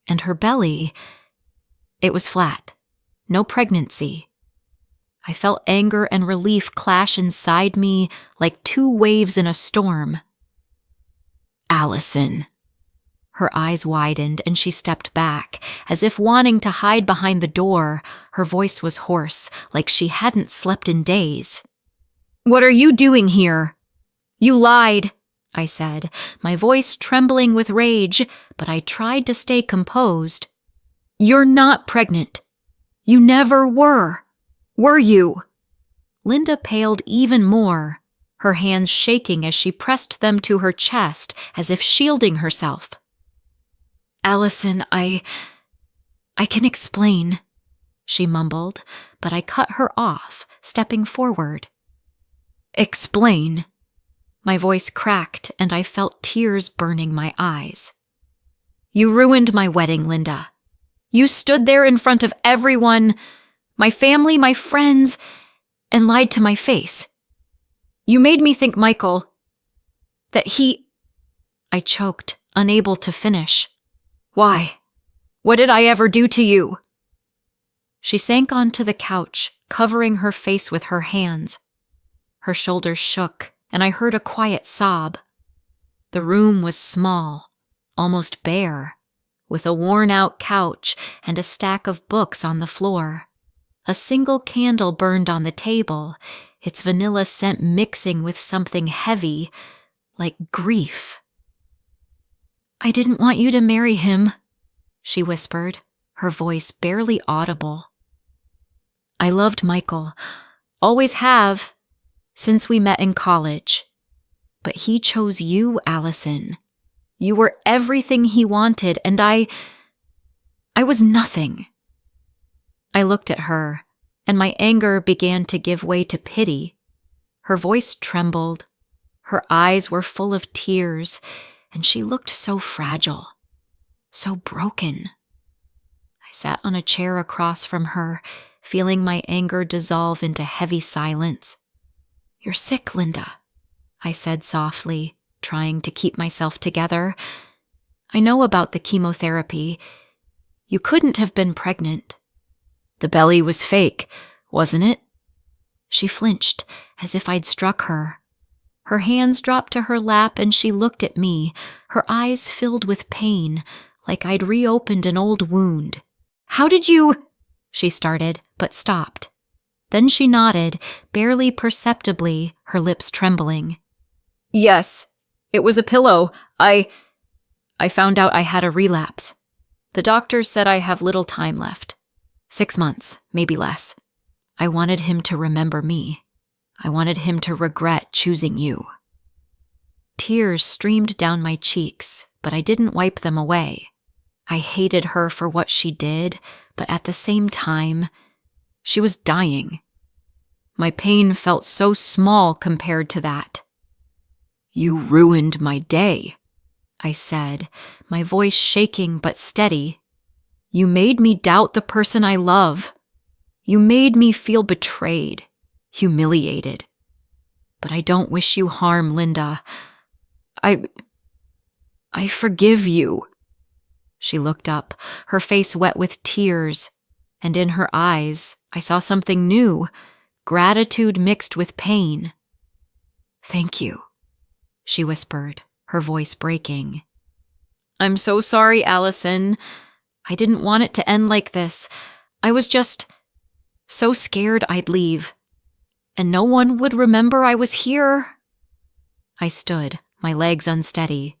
and her belly, it was flat, no pregnancy. I felt anger and relief clash inside me like two waves in a storm. Allison. Her eyes widened and she stepped back, as if wanting to hide behind the door. Her voice was hoarse, like she hadn't slept in days. "What are you doing here?" "You lied," I said, my voice trembling with rage, but I tried to stay composed. "You're not pregnant. You never were. Were you?" Linda paled even more, her hands shaking as she pressed them to her chest as if shielding herself. "Allison, I can explain," she mumbled, but I cut her off, stepping forward. "Explain." My voice cracked and I felt tears burning my eyes. "You ruined my wedding, Linda. You stood there in front of everyone, my family, my friends, and lied to my face. You made me think Michael, that he—" I choked, unable to finish. "Why? What did I ever do to you?" She sank onto the couch, covering her face with her hands. Her shoulders shook, and I heard a quiet sob. The room was small, almost bare, with a worn-out couch and a stack of books on the floor. A single candle burned on the table, its vanilla scent mixing with something heavy, like grief. "I didn't want you to marry him," she whispered, her voice barely audible. "I loved Michael, always have, since we met in college. But he chose you, Allison. You were everything he wanted, and I was nothing." I looked at her, and my anger began to give way to pity. Her voice trembled. Her eyes were full of tears, and she looked so fragile, so broken. I sat on a chair across from her, feeling my anger dissolve into heavy silence. "You're sick, Linda," I said softly, trying to keep myself together. "I know about the chemotherapy. You couldn't have been pregnant." "The belly was fake, wasn't it?" She flinched, as if I'd struck her. Her hands dropped to her lap and she looked at me, her eyes filled with pain, like I'd reopened an old wound. "How did you—" she started, but stopped. Then she nodded, barely perceptibly, her lips trembling. "Yes, it was a pillow. I found out I had a relapse. The doctors said I have little time left. 6 months, maybe less. I wanted him to remember me. I wanted him to regret choosing you." Tears streamed down my cheeks, but I didn't wipe them away. I hated her for what she did, but at the same time, she was dying. My pain felt so small compared to that. "You ruined my day," I said, my voice shaking but steady. "You made me doubt the person I love. You made me feel betrayed, humiliated. But I don't wish you harm, Linda. I forgive you." She looked up, her face wet with tears, and in her eyes I saw something new, gratitude mixed with pain. "Thank you," she whispered, her voice breaking. "I'm so sorry, Allison. I didn't want it to end like this. I was just so scared I'd leave, and no one would remember I was here." I stood, my legs unsteady.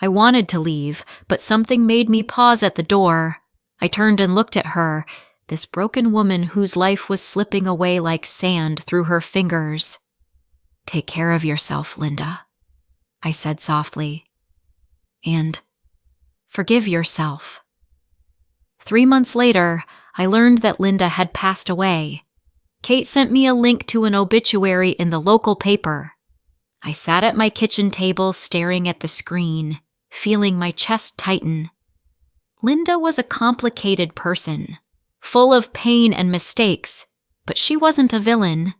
I wanted to leave, but something made me pause at the door. I turned and looked at her, this broken woman whose life was slipping away like sand through her fingers. "Take care of yourself, Linda," I said softly. "And forgive yourself." 3 months later, I learned that Linda had passed away. Kate sent me a link to an obituary in the local paper. I sat at my kitchen table staring at the screen, feeling my chest tighten. Linda was a complicated person, full of pain and mistakes, but she wasn't a villain.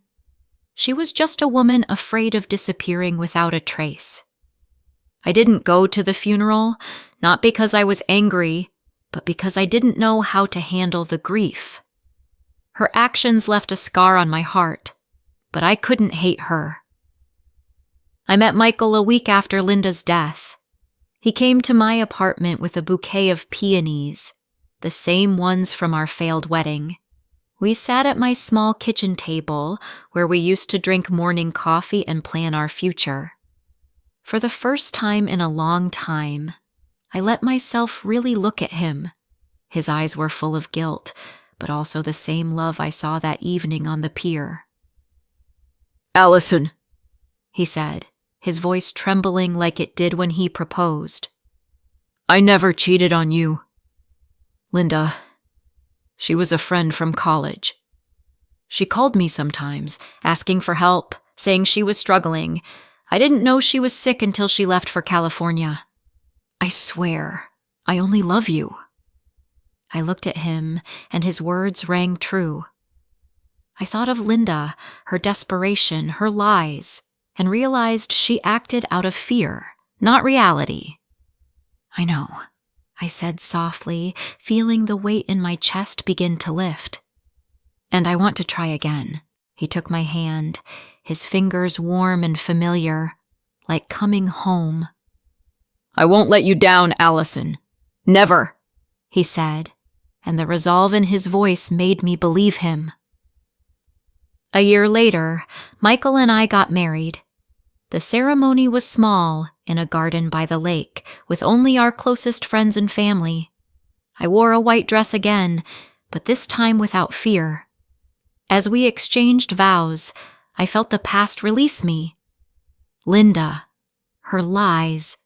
She was just a woman afraid of disappearing without a trace. I didn't go to the funeral, not because I was angry, but because I didn't know how to handle the grief. Her actions left a scar on my heart, but I couldn't hate her. I met Michael a week after Linda's death. He came to my apartment with a bouquet of peonies, the same ones from our failed wedding. We sat at my small kitchen table where we used to drink morning coffee and plan our future. For the first time in a long time, I let myself really look at him. His eyes were full of guilt, but also the same love I saw that evening on the pier. "Allison," he said, his voice trembling like it did when he proposed. "I never cheated on you. Linda, she was a friend from college. She called me sometimes, asking for help, saying she was struggling. I didn't know she was sick until she left for California. I swear, I only love you." I looked at him, and his words rang true. I thought of Linda, her desperation, her lies, and realized she acted out of fear, not reality. "I know," I said softly, feeling the weight in my chest begin to lift. "And I want to try again." He took my hand, his fingers warm and familiar, like coming home. "I won't let you down, Allison. Never," he said, and the resolve in his voice made me believe him. A year later, Michael and I got married. The ceremony was small, in a garden by the lake, with only our closest friends and family. I wore a white dress again, but this time without fear. As we exchanged vows, I felt the past release me. Linda, her lies,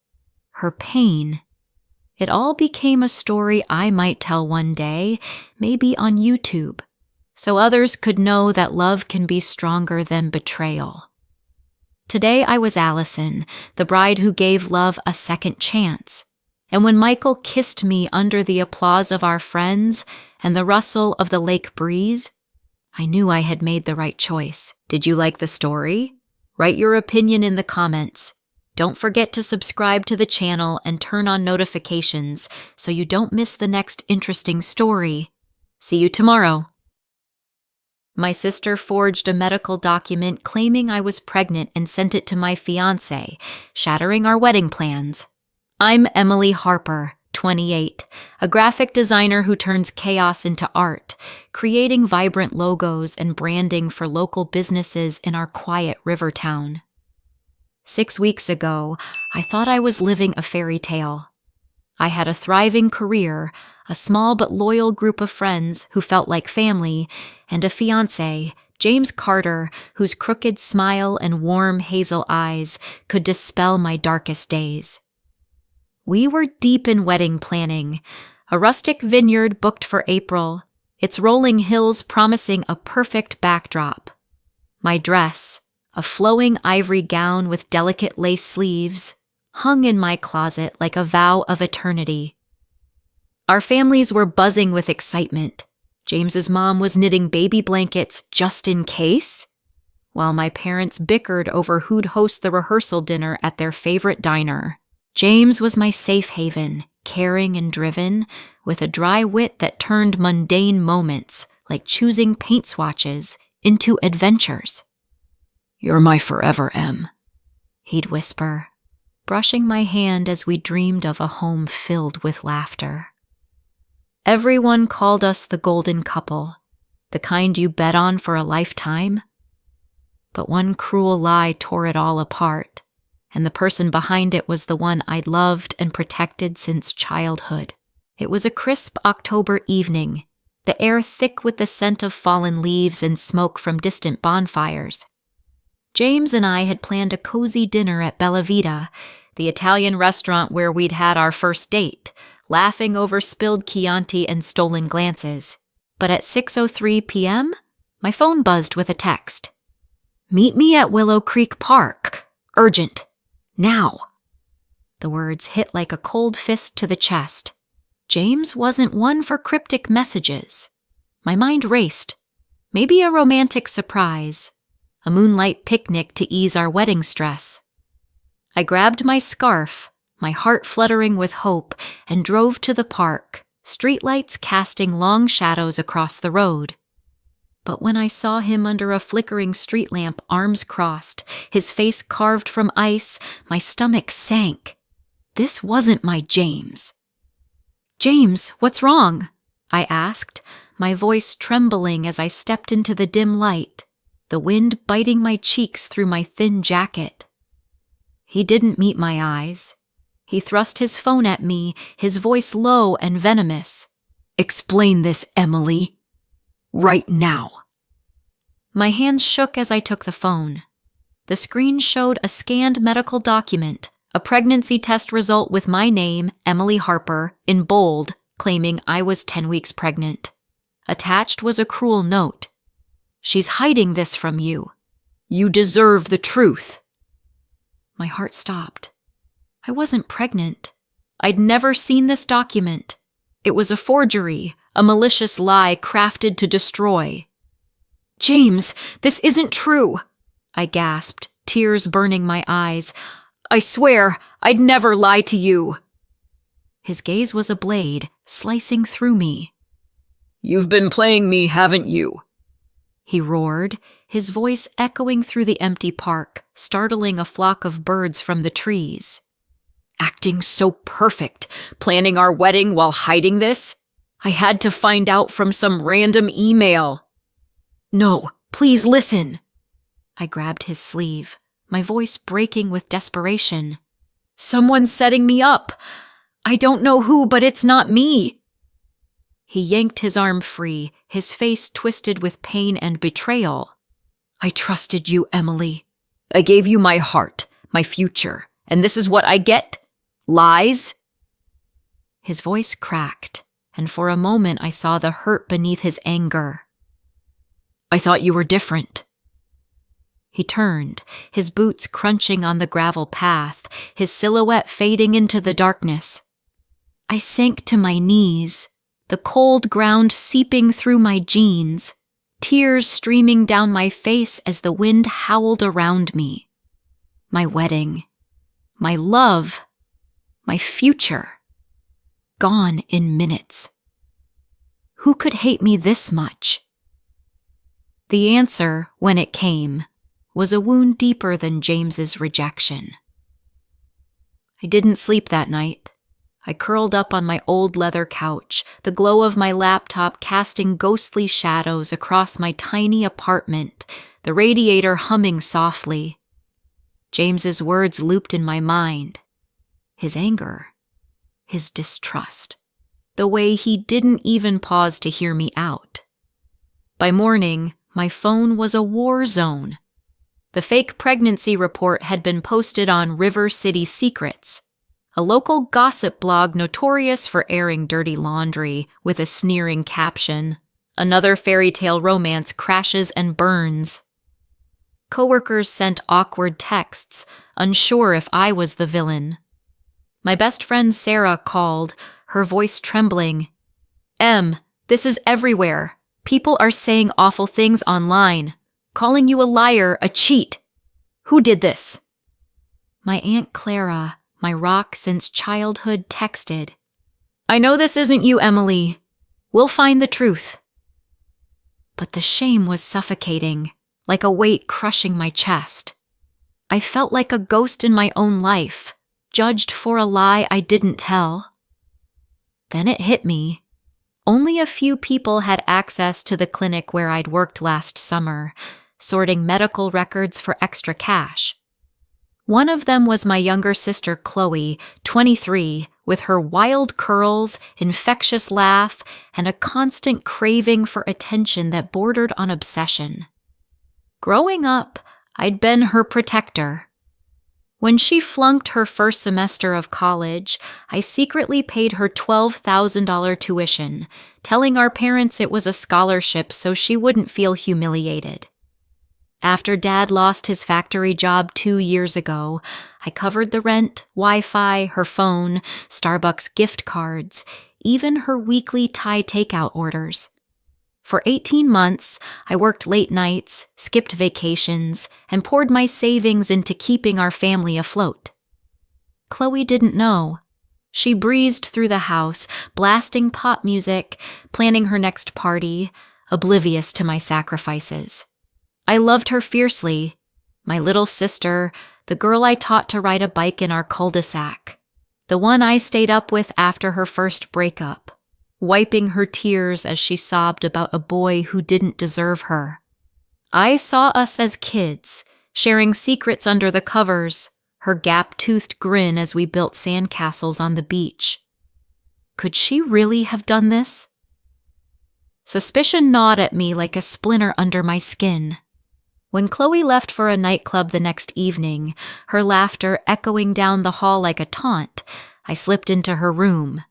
her pain. It all became a story I might tell one day, maybe on YouTube, so others could know that love can be stronger than betrayal. Today I was Allison, the bride who gave love a second chance. And when Michael kissed me under the applause of our friends and the rustle of the lake breeze, I knew I had made the right choice. Did you like the story? Write your opinion in the comments. Don't forget to subscribe to the channel and turn on notifications so you don't miss the next interesting story. See you tomorrow. My sister forged a medical document claiming I was pregnant and sent it to my fiancé, shattering our wedding plans. I'm Emily Harper, 28, a graphic designer who turns chaos into art, creating vibrant logos and branding for local businesses in our quiet river town. 6 weeks ago, I thought I was living a fairy tale. I had a thriving career, a small but loyal group of friends who felt like family, and a fiancé, James Carter, whose crooked smile and warm hazel eyes could dispel my darkest days. We were deep in wedding planning, a rustic vineyard booked for April, its rolling hills promising a perfect backdrop. My dress, a flowing ivory gown with delicate lace sleeves, hung in my closet like a vow of eternity. Our families were buzzing with excitement. James's mom was knitting baby blankets just in case, while my parents bickered over who'd host the rehearsal dinner at their favorite diner. James was my safe haven, caring and driven, with a dry wit that turned mundane moments, like choosing paint swatches, into adventures. "You're my forever, Em," he'd whisper, brushing my hand as we dreamed of a home filled with laughter. Everyone called us the golden couple, the kind you bet on for a lifetime. But one cruel lie tore it all apart, and the person behind it was the one I'd loved and protected since childhood. It was a crisp October evening, the air thick with the scent of fallen leaves and smoke from distant bonfires. James and I had planned a cozy dinner at Bella Vita, the Italian restaurant where we'd had our first date, laughing over spilled Chianti and stolen glances. But at 6:03 p.m., my phone buzzed with a text. "Meet me at Willow Creek Park. Urgent. Now." The words hit like a cold fist to the chest. James wasn't one for cryptic messages. My mind raced. Maybe a romantic surprise. A moonlight picnic to ease our wedding stress. I grabbed my scarf, my heart fluttering with hope, and drove to the park, streetlights casting long shadows across the road. But when I saw him under a flickering street lamp, arms crossed, his face carved from ice, my stomach sank. This wasn't my James. "James, what's wrong?" I asked, my voice trembling as I stepped into the dim light, the wind biting my cheeks through my thin jacket. He didn't meet my eyes. He thrust his phone at me, his voice low and venomous. "Explain this, Emily. Right now." My hands shook as I took the phone. The screen showed a scanned medical document, a pregnancy test result with my name, Emily Harper, in bold, claiming I was 10 weeks pregnant. Attached was a cruel note. "She's hiding this from you. You deserve the truth." My heart stopped. I wasn't pregnant. I'd never seen this document. It was a forgery, a malicious lie crafted to destroy. "James, this isn't true," I gasped, tears burning my eyes. "I swear, I'd never lie to you." His gaze was a blade, slicing through me. "You've been playing me, haven't you?" he roared, his voice echoing through the empty park, startling a flock of birds from the trees. "Acting so perfect, planning our wedding while hiding this? I had to find out from some random email." "No, please listen." I grabbed his sleeve, my voice breaking with desperation. "Someone's setting me up. I don't know who, but it's not me." He yanked his arm free, his face twisted with pain and betrayal. "I trusted you, Emily. I gave you my heart, my future, and this is what I get? Lies?" His voice cracked, and for a moment I saw the hurt beneath his anger. "I thought you were different." He turned, his boots crunching on the gravel path, his silhouette fading into the darkness. I sank to my knees, the cold ground seeping through my jeans, tears streaming down my face as the wind howled around me. My wedding, my love, my future, gone in minutes. Who could hate me this much? The answer, when it came, was a wound deeper than James's rejection. I didn't sleep that night. I curled up on my old leather couch, the glow of my laptop casting ghostly shadows across my tiny apartment, the radiator humming softly. James's words looped in my mind. His anger, his distrust, the way he didn't even pause to hear me out. By morning, My phone was a war zone. The fake pregnancy report had been posted on River City Secrets, a local gossip blog notorious for airing dirty laundry with a sneering caption, "Another fairy tale romance crashes and burns." Coworkers sent awkward texts, unsure if I was the villain. My best friend Sarah called, her voice trembling. "Em, this is everywhere. People are saying awful things online, calling you a liar, a cheat. Who did this?" My Aunt Clara, my rock since childhood, texted, "I know this isn't you, Emily. We'll find the truth." But the shame was suffocating, like a weight crushing my chest. I felt like a ghost in my own life, judged for a lie I didn't tell. Then it hit me. Only a few people had access to the clinic where I'd worked last summer, sorting medical records for extra cash. One of them was my younger sister Chloe, 23, with her wild curls, infectious laugh, and a constant craving for attention that bordered on obsession. Growing up, I'd been her protector. When she flunked her first semester of college, I secretly paid her $12,000 tuition, telling our parents it was a scholarship so she wouldn't feel humiliated. After Dad lost his factory job 2 years ago, I covered the rent, Wi-Fi, her phone, Starbucks gift cards, even her weekly Thai takeout orders. For 18 months, I worked late nights, skipped vacations, and poured my savings into keeping our family afloat. Chloe didn't know. She breezed through the house, blasting pop music, planning her next party, oblivious to my sacrifices. I loved her fiercely. My little sister, the girl I taught to ride a bike in our cul-de-sac, the one I stayed up with after her first breakup, wiping her tears as she sobbed about a boy who didn't deserve her. I saw us as kids, sharing secrets under the covers, her gap-toothed grin as we built sandcastles on the beach. Could she really have done this? Suspicion gnawed at me like a splinter under my skin. When Chloe left for a nightclub the next evening, her laughter echoing down the hall like a taunt, I slipped into her room.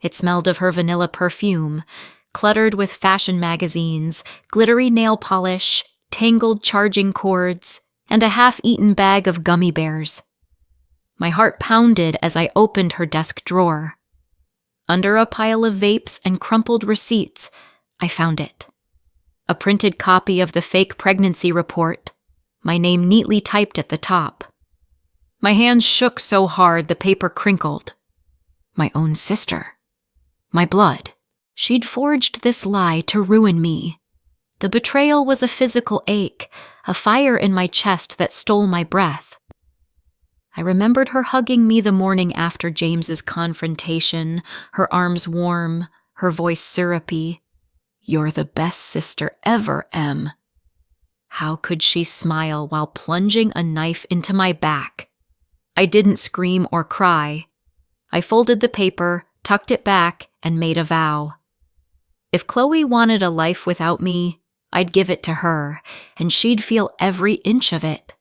It smelled of her vanilla perfume, cluttered with fashion magazines, glittery nail polish, tangled charging cords, and a half-eaten bag of gummy bears. My heart pounded as I opened her desk drawer. Under a pile of vapes and crumpled receipts, I found it. A printed copy of the fake pregnancy report, my name neatly typed at the top. My hands shook so hard the paper crinkled. My own sister. My blood. She'd forged this lie to ruin me. The betrayal was a physical ache, a fire in my chest that stole my breath. I remembered her hugging me the morning after James's confrontation, her arms warm, her voice syrupy. "You're the best sister ever, Em." How could she smile while plunging a knife into my back? I didn't scream or cry. I folded the paper, tucked it back, and made a vow. If Chloe wanted a life without me, I'd give it to her, and she'd feel every inch of it.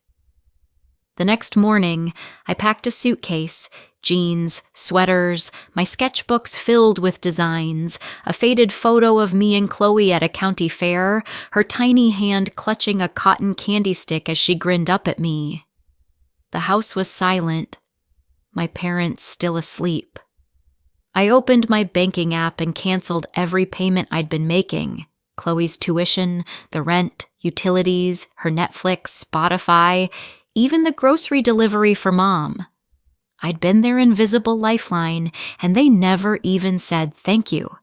The next morning, I packed a suitcase, jeans, sweaters, my sketchbooks filled with designs, a faded photo of me and Chloe at a county fair, her tiny hand clutching a cotton candy stick as she grinned up at me. The house was silent, my parents still asleep. I opened my banking app and canceled every payment I'd been making. Chloe's tuition, the rent, utilities, her Netflix, Spotify, even the grocery delivery for Mom. I'd been their invisible lifeline, and they never even said thank you.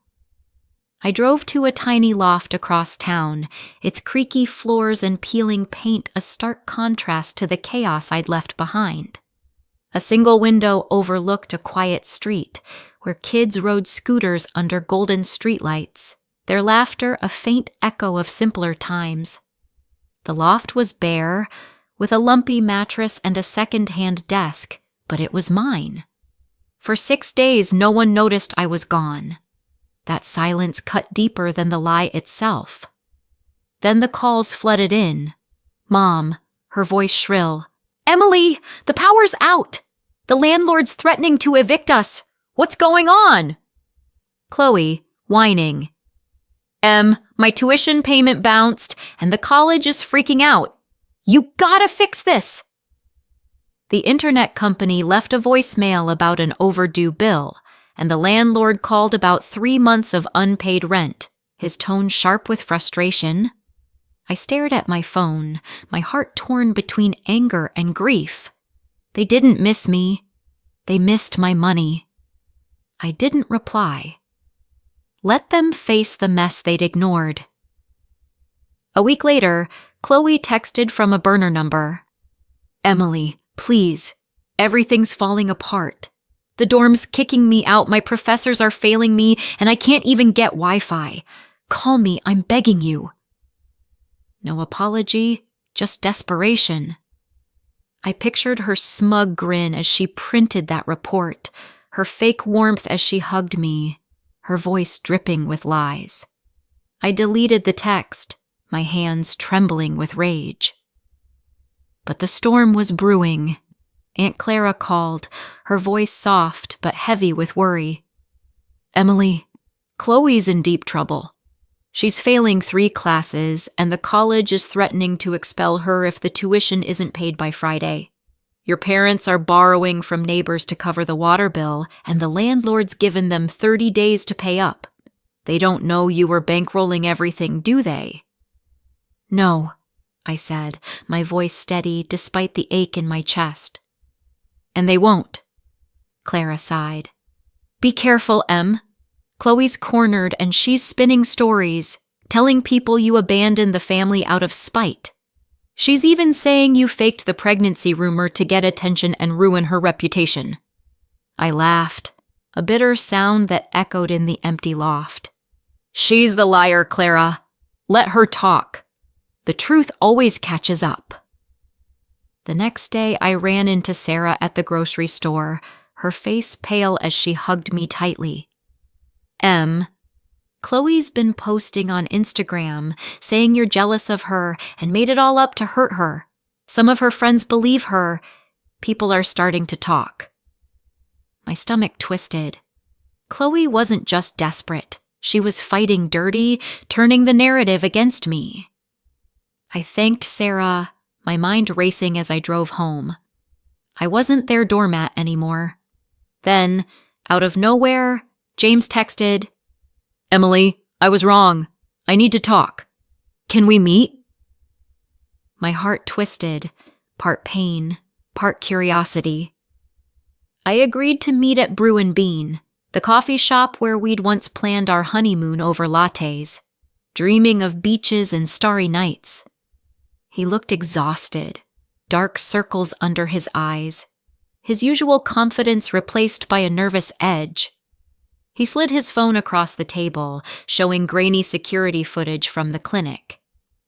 I drove to a tiny loft across town, its creaky floors and peeling paint a stark contrast to the chaos I'd left behind. A single window overlooked a quiet street, where kids rode scooters under golden streetlights, their laughter a faint echo of simpler times. The loft was bare, with a lumpy mattress and a second-hand desk, but it was mine. For 6 days, no one noticed I was gone. That silence cut deeper than the lie itself. Then the calls flooded in. Mom, her voice shrill. Emily, the power's out! The landlord's threatening to evict us! What's going on? Chloe, whining. My tuition payment bounced, and the college is freaking out. You gotta fix this! The internet company left a voicemail about an overdue bill, and the landlord called about 3 months of unpaid rent, his tone sharp with frustration. I stared at my phone, my heart torn between anger and grief. They didn't miss me. They missed my money. I didn't reply. Let them face the mess they'd ignored. A week later, Chloe texted from a burner number. Emily, please. Everything's falling apart. The dorm's kicking me out, my professors are failing me, and I can't even get Wi-Fi. Call me, I'm begging you. No apology, just desperation. I pictured her smug grin as she printed that report, her fake warmth as she hugged me, her voice dripping with lies. I deleted the text, my hands trembling with rage. But the storm was brewing. Aunt Clara called, her voice soft but heavy with worry. Emily, Chloe's in deep trouble. She's failing 3 classes, and the college is threatening to expel her if the tuition isn't paid by Friday. Your parents are borrowing from neighbors to cover the water bill, and the landlord's given them 30 days to pay up. They don't know you were bankrolling everything, do they? No, I said, my voice steady despite the ache in my chest. And they won't. Clara sighed. Be careful, Em. Chloe's cornered and she's spinning stories, telling people you abandoned the family out of spite. She's even saying you faked the pregnancy rumor to get attention and ruin her reputation. I laughed, a bitter sound that echoed in the empty loft. She's the liar, Clara. Let her talk. The truth always catches up. The next day, I ran into Sarah at the grocery store, her face pale as she hugged me tightly. Chloe's been posting on Instagram, saying you're jealous of her and made it all up to hurt her. Some of her friends believe her. People are starting to talk. My stomach twisted. Chloe wasn't just desperate. She was fighting dirty, turning the narrative against me. I thanked Sarah, my mind racing as I drove home. I wasn't their doormat anymore. Then, out of nowhere, James texted, Emily, I was wrong. I need to talk. Can we meet? My heart twisted, part pain, part curiosity. I agreed to meet at Brew and Bean, the coffee shop where we'd once planned our honeymoon over lattes, dreaming of beaches and starry nights. He looked exhausted, dark circles under his eyes, his usual confidence replaced by a nervous edge. He slid his phone across the table, showing grainy security footage from the clinic.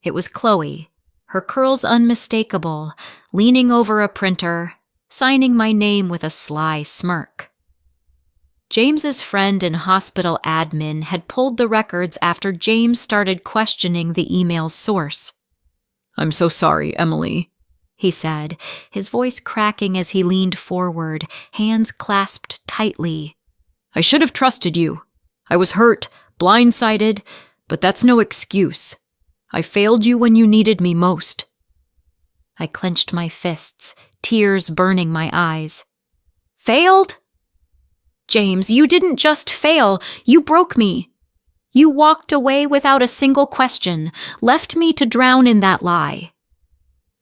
It was Chloe, her curls unmistakable, leaning over a printer, signing my name with a sly smirk. James's friend and hospital admin had pulled the records after James started questioning the email's source. I'm so sorry, Emily, he said, his voice cracking as he leaned forward, hands clasped tightly. I should have trusted you. I was hurt, blindsided, but that's no excuse. I failed you when you needed me most. I clenched my fists, tears burning my eyes. Failed? James, you didn't just fail, you broke me. You walked away without a single question, left me to drown in that lie.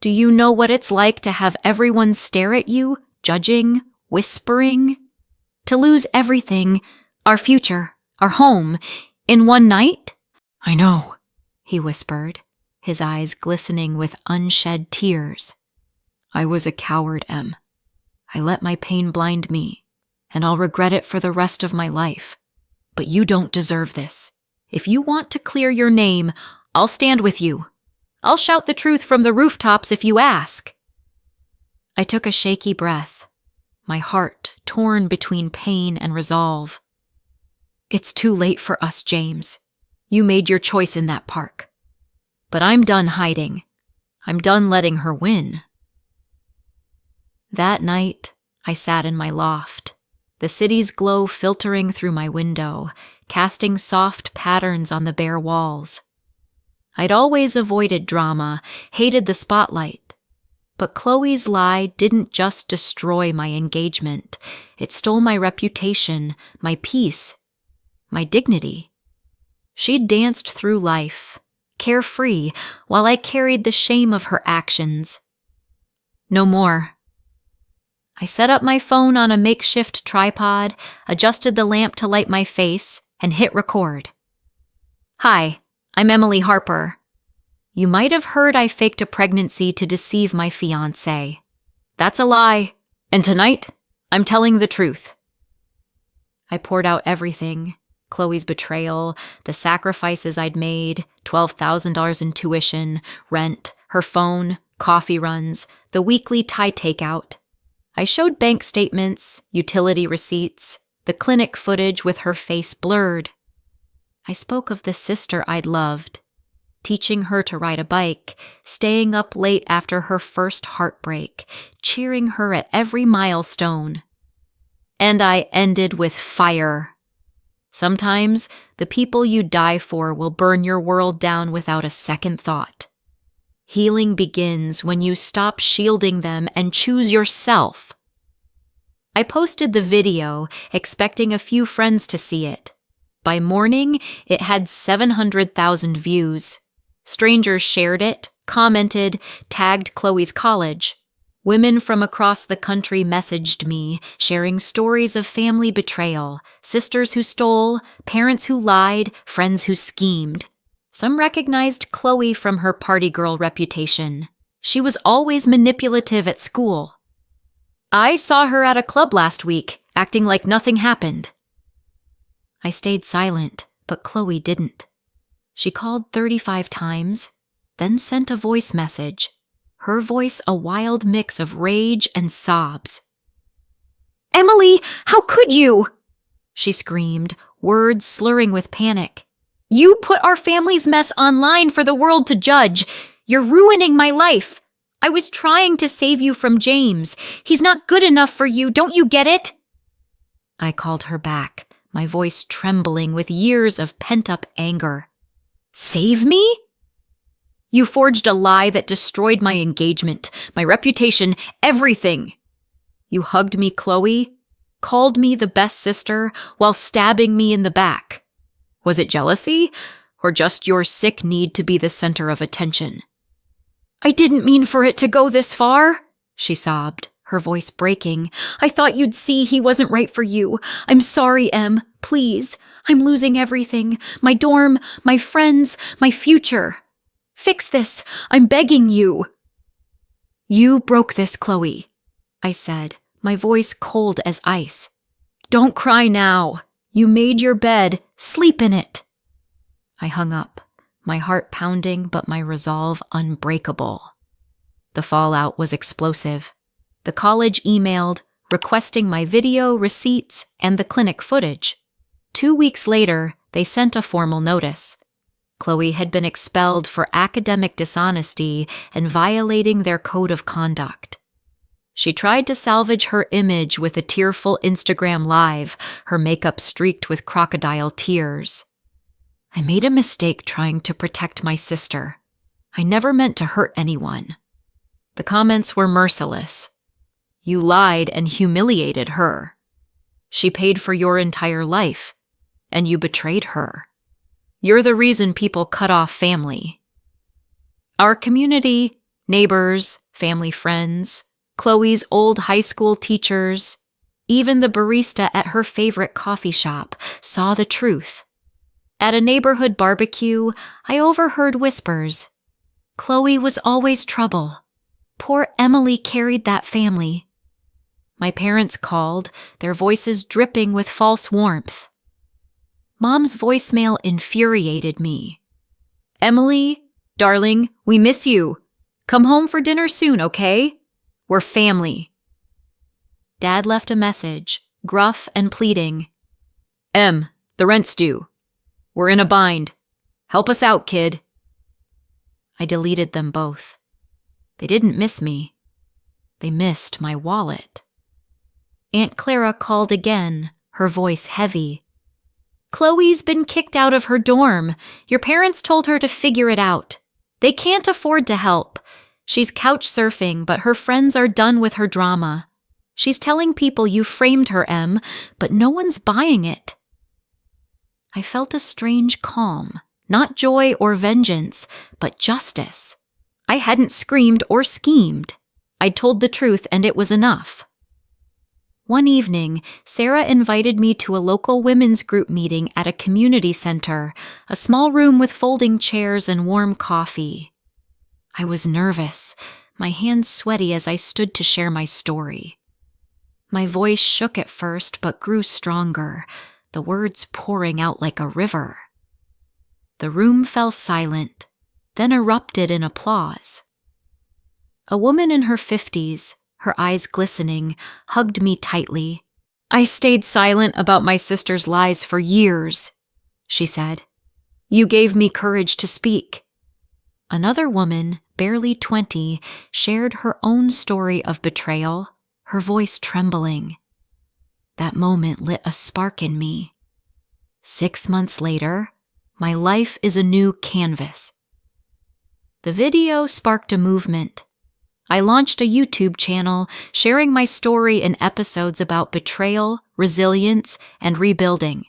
Do you know what it's like to have everyone stare at you, judging, whispering? To lose everything, our future, our home, in one night? I know, he whispered, his eyes glistening with unshed tears. I was a coward, Em. I let my pain blind me, and I'll regret it for the rest of my life. But you don't deserve this. If you want to clear your name, I'll stand with you. I'll shout the truth from the rooftops if you ask. I took a shaky breath, my heart torn between pain and resolve. It's too late for us, James. You made your choice in that park. But I'm done hiding. I'm done letting her win. That night, I sat in my loft, the city's glow filtering through my window, casting soft patterns on the bare walls. I'd always avoided drama, hated the spotlight. But Chloe's lie didn't just destroy my engagement. It stole my reputation, my peace, my dignity. She'd danced through life, carefree, while I carried the shame of her actions. No more. I set up my phone on a makeshift tripod, adjusted the lamp to light my face, and hit record. Hi, I'm Emily Harper. You might have heard I faked a pregnancy to deceive my fiancé. That's a lie, and tonight, I'm telling the truth. I poured out everything. Chloe's betrayal, the sacrifices I'd made, $12,000 in tuition, rent, her phone, coffee runs, the weekly Thai takeout. I showed bank statements, utility receipts, the clinic footage with her face blurred. I spoke of the sister I'd loved, teaching her to ride a bike, staying up late after her first heartbreak, cheering her at every milestone. And I ended with fire. Sometimes, the people you die for will burn your world down without a second thought. Healing begins when you stop shielding them and choose yourself. I posted the video, expecting a few friends to see it. By morning, it had 700,000 views. Strangers shared it, commented, tagged Chloe's college. Women from across the country messaged me, sharing stories of family betrayal, sisters who stole, parents who lied, friends who schemed. Some recognized Chloe from her party girl reputation. She was always manipulative at school. I saw her at a club last week, acting like nothing happened. I stayed silent, but Chloe didn't. She called 35 times, then sent a voice message, her voice a wild mix of rage and sobs. "Emily, how could you?" she screamed, words slurring with panic. "You put our family's mess online for the world to judge. You're ruining my life. I was trying to save you from James. He's not good enough for you, don't you get it?" I called her back, my voice trembling with years of pent-up anger. "Save me? You forged a lie that destroyed my engagement, my reputation, everything. You hugged me, Chloe, called me the best sister, while stabbing me in the back. Was it jealousy, or just your sick need to be the center of attention?" "I didn't mean for it to go this far," she sobbed, her voice breaking. "I thought you'd see he wasn't right for you. I'm sorry, Em. Please. I'm losing everything. My dorm, my friends, my future. Fix this. I'm begging you." "You broke this, Chloe," I said, my voice cold as ice. "Don't cry now. You made your bed. Sleep in it." I hung up, my heart pounding but my resolve unbreakable. The fallout was explosive. The college emailed, requesting my video, receipts, and the clinic footage. 2 weeks later, they sent a formal notice. Chloe had been expelled for academic dishonesty and violating their code of conduct. She tried to salvage her image with a tearful Instagram live, her makeup streaked with crocodile tears. I made a mistake trying to protect my sister. I never meant to hurt anyone. The comments were merciless. You lied and humiliated her. She paid for your entire life, and you betrayed her. You're the reason people cut off family. Our community, neighbors, family friends, Chloe's old high school teachers, even the barista at her favorite coffee shop saw the truth. At a neighborhood barbecue, I overheard whispers. Chloe was always trouble. Poor Emily carried that family. My parents called, their voices dripping with false warmth. Mom's voicemail infuriated me. "Emily, darling, we miss you. Come home for dinner soon, okay? We're family." Dad left a message, gruff and pleading. "Em, the rent's due. We're in a bind. Help us out, kid." I deleted them both. They didn't miss me. They missed my wallet. Aunt Clara called again, her voice heavy. Chloe's been kicked out of her dorm. Your parents told her to figure it out. They can't afford to help. She's couch surfing, but her friends are done with her drama. She's telling people you framed her, Em, but no one's buying it. I felt a strange calm, not joy or vengeance, but justice. I hadn't screamed or schemed. I'd told the truth and it was enough. One evening, Sarah invited me to a local women's group meeting at a community center, a small room with folding chairs and warm coffee. I was nervous, my hands sweaty as I stood to share my story. My voice shook at first but grew stronger, the words pouring out like a river. The room fell silent, then erupted in applause. A woman in her 50s, her eyes glistening, hugged me tightly. I stayed silent about my sister's lies for years, she said. You gave me courage to speak. Another woman, barely 20, shared her own story of betrayal, her voice trembling. That moment lit a spark in me. 6 months later, my life is a new canvas. The video sparked a movement. I launched a YouTube channel sharing my story in episodes about betrayal, resilience, and rebuilding.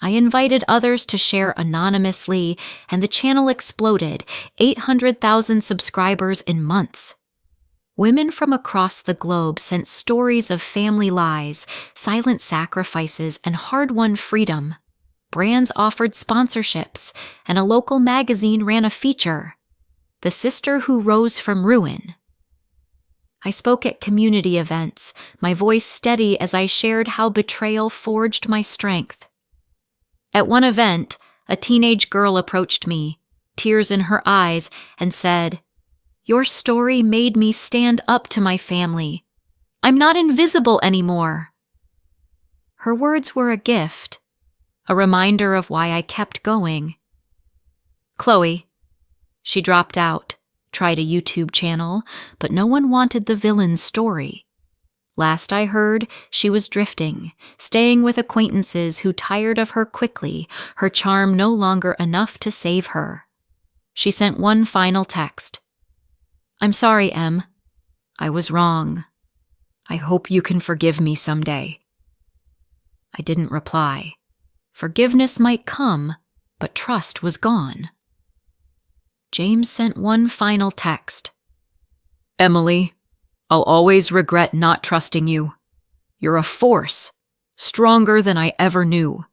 I invited others to share anonymously, and the channel exploded, 800,000 subscribers in months. Women from across the globe sent stories of family lies, silent sacrifices, and hard-won freedom. Brands offered sponsorships, and a local magazine ran a feature, The Sister Who Rose from Ruin. I spoke at community events, my voice steady as I shared how betrayal forged my strength. At one event, a teenage girl approached me, tears in her eyes, and said, Your story made me stand up to my family. I'm not invisible anymore. Her words were a gift, a reminder of why I kept going. Chloe. She dropped out, tried a YouTube channel, but no one wanted the villain's story. Last I heard, she was drifting, staying with acquaintances who tired of her quickly, her charm no longer enough to save her. She sent one final text. I'm sorry, Em. I was wrong. I hope you can forgive me someday. I didn't reply. Forgiveness might come, but trust was gone. James sent one final text. Emily, I'll always regret not trusting you. You're a force, stronger than I ever knew.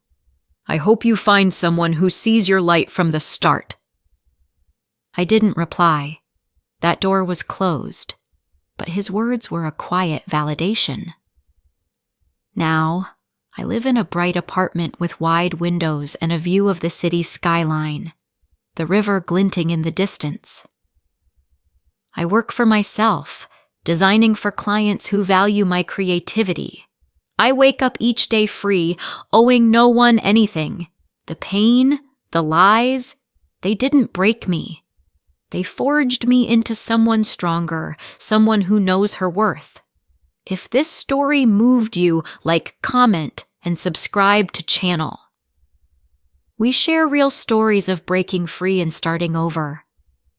I hope you find someone who sees your light from the start. I didn't reply. That door was closed, but his words were a quiet validation. Now, I live in a bright apartment with wide windows and a view of the city's skyline, the river glinting in the distance. I work for myself, designing for clients who value my creativity. I wake up each day free, owing no one anything. The pain, the lies, they didn't break me. They forged me into someone stronger, someone who knows her worth. If this story moved you, like, comment, and subscribe to channel. We share real stories of breaking free and starting over.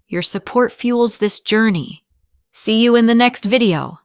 Your support fuels this journey. See you in the next video.